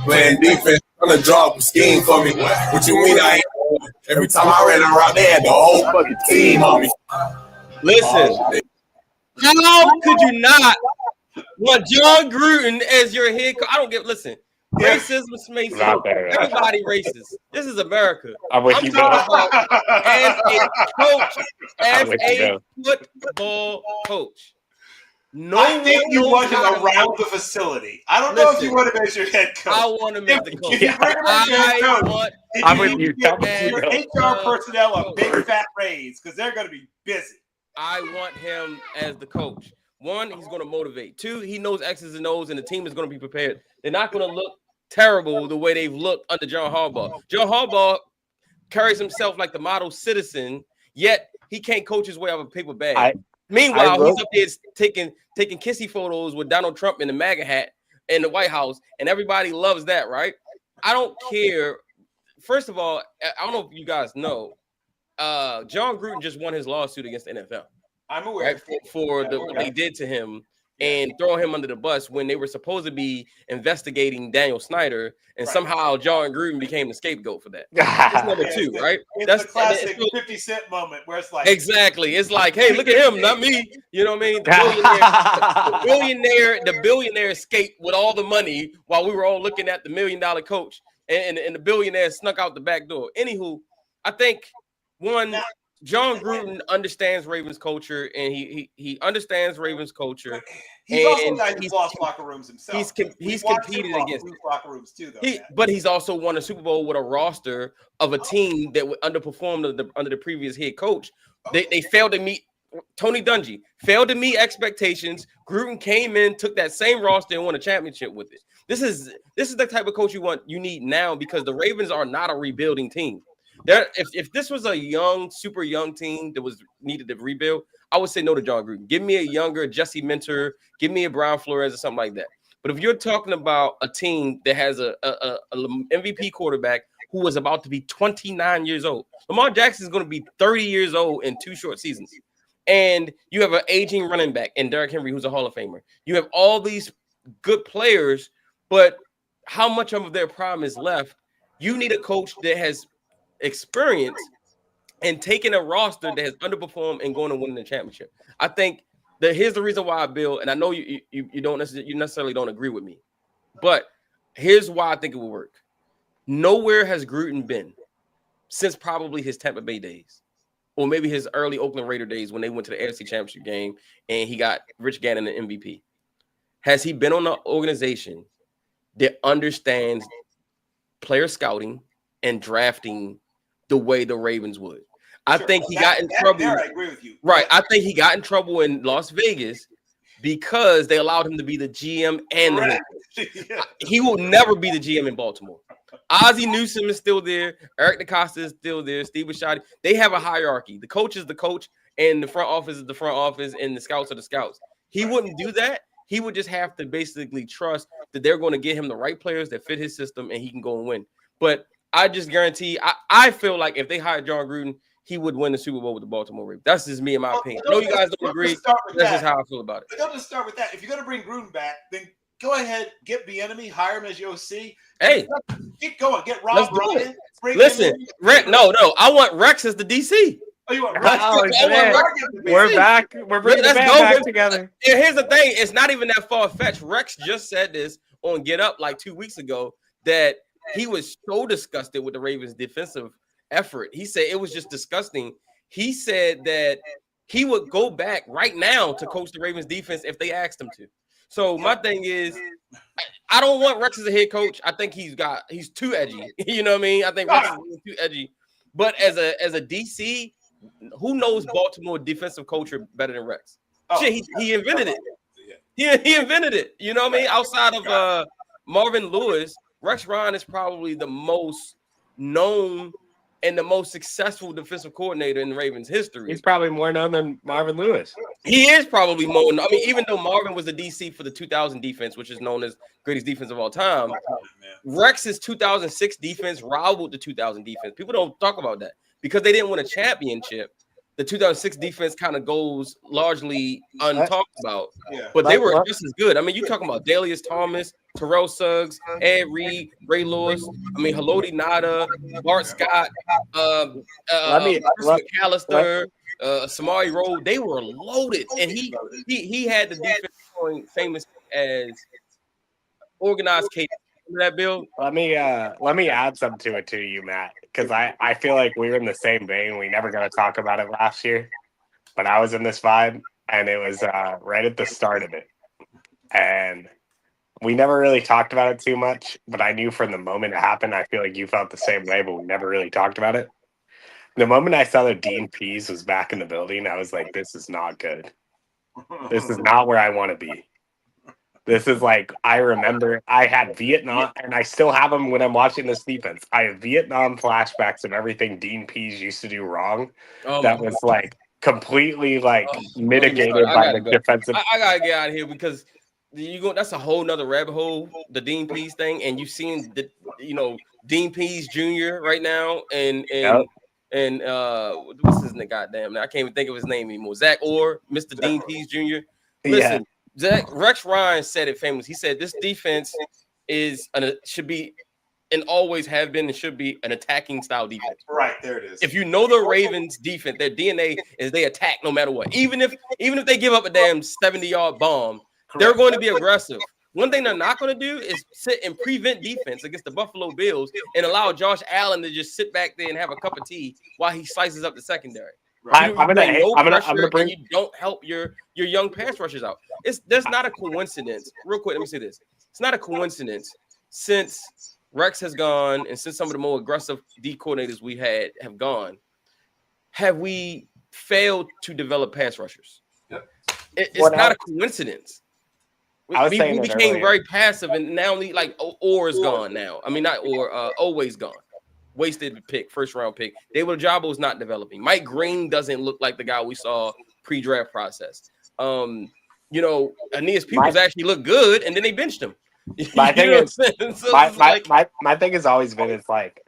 [SPEAKER 4] Playing defense, trying to draw up a scheme for me. What you mean I ain't the one? Every time I ran around, they had the whole fucking team on me.
[SPEAKER 1] Listen, how could you not want John Gruden as your head coach? I don't get. Listen, racism may feel everybody racist. This is America. I'm talking about as a coach, as a football coach.
[SPEAKER 2] No, I think you want him around the facility. I don't know if you want him as your head coach.
[SPEAKER 1] I want him as the coach.
[SPEAKER 2] If you bring him as your head coach, you give your HR personnel a big fat raise because they're going to be busy.
[SPEAKER 1] I want him as the coach. One, he's going to motivate. Two, he knows X's and O's, and the team is going to be prepared. They're not going to look terrible the way they've looked under John Harbaugh. John Harbaugh carries himself like the model citizen, yet he can't coach his way out of a paper bag. Meanwhile, he's up there taking kissy photos with Donald Trump in the MAGA hat in the White House, and everybody loves that, right? I don't care. First of all, I don't know if you guys know, John Gruden just won his lawsuit against the NFL.
[SPEAKER 2] I'm aware.
[SPEAKER 1] Right, for what they did to him and throwing him under the bus when they were supposed to be investigating Daniel Snyder, and somehow John Gruden became the scapegoat for that. That's number two, right?
[SPEAKER 2] That's the classic 50 Cent moment where it's like
[SPEAKER 1] exactly. It's like, hey, look at him, not me. You know what I mean? The billionaire escaped with all the money while we were all looking at the $1 million coach, and the billionaire snuck out the back door. Anywho, I think one. John Gruden understands Ravens culture, and he understands Ravens culture.
[SPEAKER 2] He's also a guy who's lost locker rooms himself.
[SPEAKER 1] He's competed against
[SPEAKER 2] locker rooms too, though.
[SPEAKER 1] But he's also won a Super Bowl with a roster of a team that underperformed under the previous head coach. They failed to meet Tony Dungy, failed to meet expectations. Gruden came in, took that same roster, and won a championship with it. This is the type of coach you need now, because the Ravens are not a rebuilding team. If this was a super young team that was needed to rebuild, I would say no to John Gruden. Give me a younger Jesse Minter, give me a Brian Flores or something like that. But if you're talking about a team that has a MVP quarterback who was about to be 29 years old, Lamar Jackson is going to be 30 years old in 2 short seasons, and you have an aging running back in Derrick Henry, who's a Hall of Famer. You have all these good players, but how much of their prime is left? You need a coach that has experience and taking a roster that has underperformed and going and winning the championship. I think that here's the reason why, Bill, and I know you don't necessarily don't agree with me, but here's why I think it will work. Nowhere has Gruden been since probably his Tampa Bay days, or maybe his early Oakland Raider days when they went to the AFC Championship game and he got Rich Gannon an MVP. Has he been on an organization that understands player scouting and drafting the way the Ravens would? I think he got in trouble.
[SPEAKER 2] There, I agree with you.
[SPEAKER 1] Right. I think he got in trouble in Las Vegas because they allowed him to be the GM and the head coach.
[SPEAKER 2] Yeah.
[SPEAKER 1] He will never be the GM in Baltimore. Ozzie Newsome is still there. Eric DeCosta is still there. Steve Bisciotti. They have a hierarchy. The coach is the coach, and the front office is the front office, and the scouts are the scouts. He wouldn't do that. He would just have to basically trust that they're going to get him the right players that fit his system, and he can go and win. But I just guarantee, I feel like if they hired John Gruden, he would win the Super Bowl with the Baltimore Ravens. That's just me in my opinion. I know you guys don't agree. That's just how I feel about it.
[SPEAKER 2] But don't just start with that. If you're going to bring Gruden back, then go ahead, get Bieniemy, hire him as your OC.
[SPEAKER 1] Hey,
[SPEAKER 2] keep going. Get Rob Ryan.
[SPEAKER 1] Listen, no. I want Rex as the DC.
[SPEAKER 2] Oh, you want
[SPEAKER 3] We're back. We're bringing the band back together.
[SPEAKER 1] And here's the thing. It's not even that far-fetched. Rex just said this on Get Up like 2 weeks ago that he was so disgusted with the Ravens' defensive effort. He said it was just disgusting. He said that he would go back right now to coach the Ravens defense if they asked him to. So my thing is, I don't want Rex as a head coach. I think he's too edgy. You know what I mean? I think Rex is too edgy. But as a DC, who knows Baltimore defensive culture better than Rex? Shit, he invented it. He invented it. You know what I mean? Outside of Marvin Lewis, Rex Ryan is probably the most known and the most successful defensive coordinator in the Ravens history.
[SPEAKER 3] He's probably more known than Marvin Lewis.
[SPEAKER 1] He is probably more. I mean, even though Marvin was the DC for the 2000 defense, which is known as greatest defense of all time, Rex's 2006 defense rivaled the 2000 defense. People don't talk about that because they didn't win a championship. The 2006 defense kind of goes largely untalked about, but they were just as good. I mean, you're talking about Dalius Thomas, Terrell Suggs, Ed Reed, Ray Lewis. I mean, Haloti Ngata, Bart Scott, Chris McAllister, Samari Rowe. They were loaded, and he had the defense going famous as organized chaos. That Bill?
[SPEAKER 3] Let me add something to it to you, Matt, because I feel like we were in the same vein. We never got to talk about it last year, but I was in this vibe, and it was right at the start of it, and we never really talked about it too much. But I knew from the moment it happened, I feel like you felt the same way, but we never really talked about it. The moment I saw that Dean Pease was back in the building, I was like, "This is not good. This is not where I want to be." This is like, I remember I had Vietnam, and I still have them when I'm watching this defense. I have Vietnam flashbacks of everything Dean Pease used to do wrong. That was like completely like mitigated by the defensive.
[SPEAKER 1] I gotta get out of here because that's a whole nother rabbit hole, the Dean Pease thing, and you've seen Dean Pease Jr. right now, and what's his name? Goddamn, I can't even think of his name anymore. Zach Orr, Mr. Dean Pease Jr. Listen. Rex Ryan said it famously. He said this defense should be and always have been and should be an attacking style defense.
[SPEAKER 2] Right, there it is.
[SPEAKER 1] If you know the Ravens defense, their DNA is they attack no matter what. Even if they give up a damn 70-yard bomb, they're going to be aggressive. One thing they're not going to do is sit and prevent defense against the Buffalo Bills and allow Josh Allen to just sit back there and have a cup of tea while he slices up the secondary.
[SPEAKER 3] I'm gonna bring.
[SPEAKER 1] You don't help your young pass rushers out. There's not a coincidence. Real quick, let me say this. It's not a coincidence since Rex has gone and since some of the more aggressive D coordinators we have gone. Have we failed to develop pass rushers? Yep. It's not a coincidence. We became very passive, and now like Orr is gone now. I mean, not Orr, always gone. Wasted pick, first round pick. David Ojabo not developing. Mike Green doesn't look like the guy we saw pre-draft process. Aeneas Peoples actually looked good, and then they benched him.
[SPEAKER 3] My thing has always been, it's like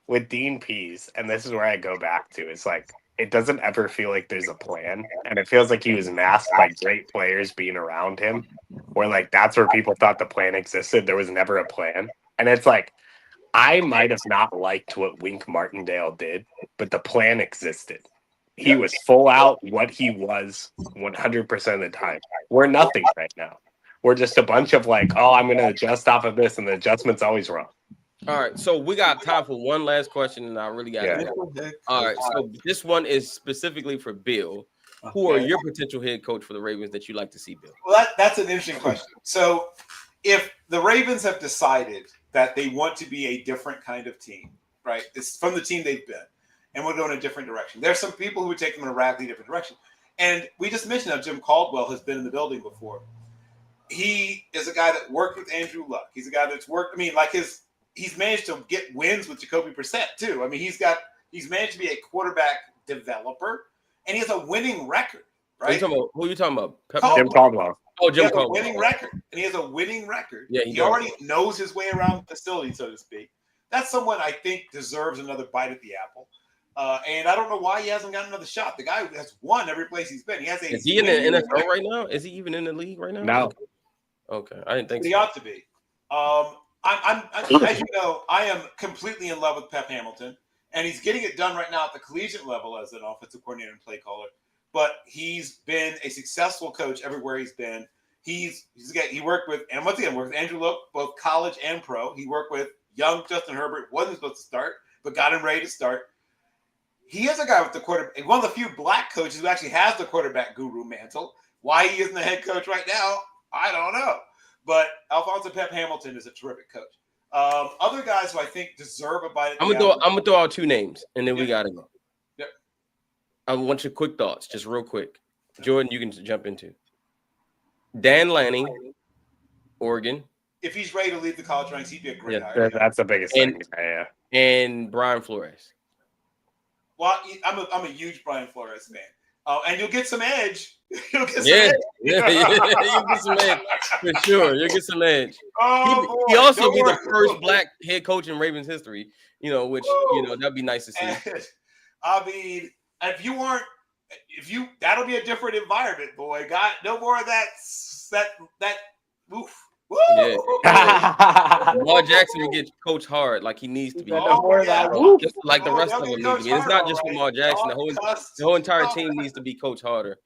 [SPEAKER 3] with Dean Pease, and this is where I go back to. It's like it doesn't ever feel like there's a plan, and it feels like he was masked by great players being around him. Where like that's where people thought the plan existed. There was never a plan, and it's like. I might have not liked what Wink Martindale did, but the plan existed. He was full out what he was 100% of the time. We're nothing right now. We're just a bunch of like, I'm going to adjust off of this, and the adjustment's always wrong.
[SPEAKER 1] All right, so we got time for one last question, and I really got it. All right, so this one is specifically for Bill. Who are your potential head coach for the Ravens that you'd like to see, Bill?
[SPEAKER 2] Well, that's an interesting question. So if the Ravens have decided that they want to be a different kind of team, right? It's from the team they've been. and we'll go in a different direction. There's some people who would take them in a radically different direction. And we just mentioned that Jim Caldwell has been in the building before. He is a guy that worked with Andrew Luck. He's a guy that's worked. I mean, like he's managed to get wins with Jacoby Brissett too. I mean, he's managed to be a quarterback developer, and he has a winning record. Right?
[SPEAKER 1] Who are you talking about?
[SPEAKER 3] Jim Caldwell.
[SPEAKER 1] Oh, Jim Caldwell.
[SPEAKER 2] Winning record, and he has a winning record.
[SPEAKER 1] Yeah,
[SPEAKER 2] he already knows his way around the facility, so to speak. That's someone I think deserves another bite at the apple. And I don't know why he hasn't gotten another shot. The guy has won every place he's been.
[SPEAKER 1] Is he in the NFL right now? Is he even in the league right now?
[SPEAKER 3] No.
[SPEAKER 1] Okay, I didn't think
[SPEAKER 2] he
[SPEAKER 1] so.
[SPEAKER 2] ought to be. I'm as you know, I am completely in love with Pep Hamilton, and he's getting it done right now at the collegiate level as an offensive coordinator and play caller. But he's been a successful coach everywhere he's been. He worked with, and once again, worked with Andrew Luck, both college and pro. He worked with young Justin Herbert, wasn't supposed to start, but got him ready to start. He is a guy with the quarterback, one of the few black coaches who actually has the quarterback guru mantle. Why he isn't the head coach right now, I don't know. But Alphonso Pep Hamilton is a terrific coach. Other guys who I think deserve a bite.
[SPEAKER 1] I'm gonna throw out two names, and then we gotta go.
[SPEAKER 2] Yep.
[SPEAKER 1] I want your quick thoughts, just real quick. Jordan, you can jump into Dan Lanning, Oregon.
[SPEAKER 2] If he's ready to leave the college ranks, he'd be a great hire.
[SPEAKER 3] That's the biggest thing. Yeah.
[SPEAKER 1] And Brian Flores.
[SPEAKER 2] Well, I'm a huge Brian Flores fan. And you'll get some edge. You'll get some
[SPEAKER 1] edge.
[SPEAKER 2] edge.
[SPEAKER 1] You'll get some edge for sure. You'll get some edge.
[SPEAKER 2] Oh,
[SPEAKER 1] he also be the first black head coach in Ravens history. Which that'd be nice to see.
[SPEAKER 2] I mean, that'll be a different environment, boy. God, no more of that. Oof. Woo!
[SPEAKER 1] Yeah. Lamar Jackson will get coached hard like he needs to be. Just like the rest of them need to be. It's not just Lamar Jackson. The whole entire team needs to be coached harder.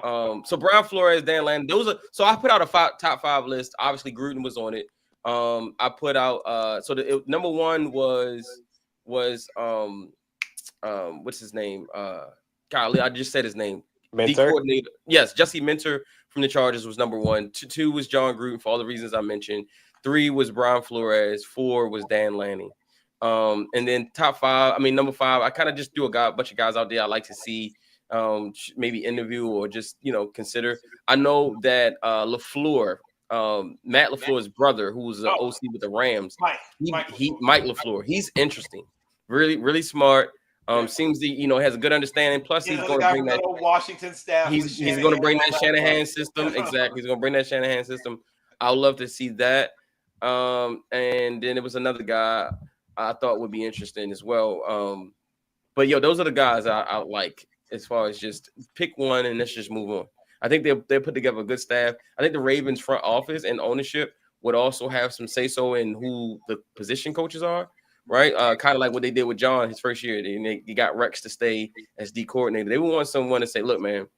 [SPEAKER 1] So Brian Flores, Dan Lanning, so I put out a top 5 list. Obviously, Gruden was on it. I put out number 1 was what's his name? Golly, I just said his name.
[SPEAKER 3] Minter?
[SPEAKER 1] Yes, Jesse Minter from the Chargers was number 1. 2 was John Gruden for all the reasons I mentioned. 3 was Brian Flores. 4 was Dan Lanning. And then number 5, I kind of just threw a bunch of guys out there I'd like to see, maybe interview or just, consider. I know that LaFleur, Matt LaFleur's brother, who was an OC with the Rams, Mike LaFleur, he's interesting. Really, really smart. Seems that has a good understanding. Plus, he's going to bring that
[SPEAKER 2] Washington staff.
[SPEAKER 1] He's going to bring that Shanahan system. Exactly, he's going to bring that Shanahan system. I would love to see that. And then there was another guy I thought would be interesting as well. But those are the guys I like as far as just pick one and let's just move on. I think they put together a good staff. I think the Ravens front office and ownership would also have some say so in who the position coaches are. Right, kind of like what they did with John his first year. They got Rex to stay as D coordinator. They would want someone to say, "Look, man,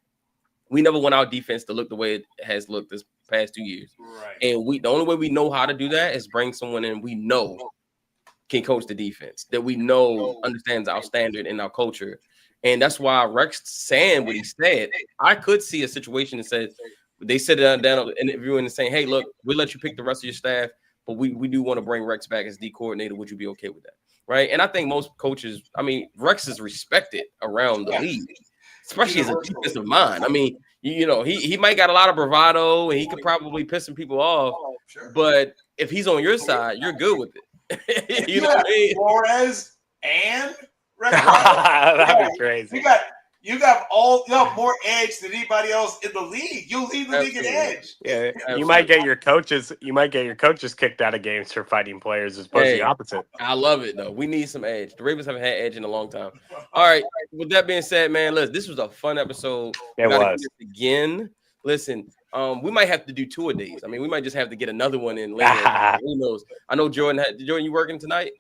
[SPEAKER 1] we never want our defense to look the way it has looked this past 2 years."
[SPEAKER 2] Right.
[SPEAKER 1] And the only way we know how to do that is bring someone in we know can coach the defense, that we know understands our standard and our culture. And that's why Rex saying what he said. I could see a situation that says they sit down interviewing and saying, "Hey, look, we'll let you pick the rest of your staff. But we do want to bring Rex back as D coordinator. Would you be okay with that?" Right. And I think most coaches, Rex is respected around the league, especially as a defensive mind. He might got a lot of bravado and he could probably piss some people off.
[SPEAKER 2] Sure.
[SPEAKER 1] But if he's on your side, you're good with it. You know what I mean?
[SPEAKER 2] Flores and Rex.
[SPEAKER 3] That'd be crazy.
[SPEAKER 2] You got more edge than anybody else in the league. You lead the league in edge.
[SPEAKER 3] Yeah, you might get your coaches kicked out of games for fighting players as opposed to the opposite.
[SPEAKER 1] I love it though. We need some edge. The Ravens haven't had edge in a long time. All right. With that being said, man, listen, this was a fun episode.
[SPEAKER 3] It was.
[SPEAKER 1] Again. Listen, we might have to do 2 a days. We might just have to get another one in later. Who knows? I know Jordan, you working tonight?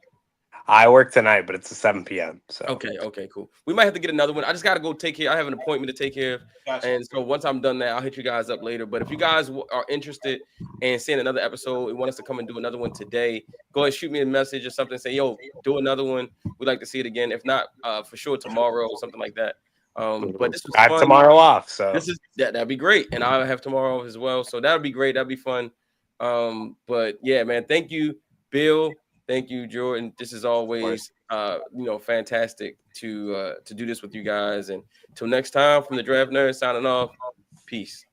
[SPEAKER 3] I work tonight, but it's 7 p.m. So
[SPEAKER 1] okay, cool. We might have to get another one. I just got to go take care. I have an appointment to take care of.
[SPEAKER 2] Gotcha.
[SPEAKER 1] And so once I'm done that, I'll hit you guys up later. But if you guys are interested in seeing another episode and want us to come and do another one today, go ahead and shoot me a message or something. Say, yo, do another one. We'd like to see it again. If not, for sure tomorrow or something like that. But this was
[SPEAKER 3] I have
[SPEAKER 1] fun.
[SPEAKER 3] tomorrow off, so
[SPEAKER 1] that'd be great. And I'll have tomorrow off as well. So that'll be great. That'd be fun. But yeah, man, thank you, Bill, Thank you, Jordan. This is always, fantastic to do this with you guys. And till next time, from the Draft Nerds signing off. Peace.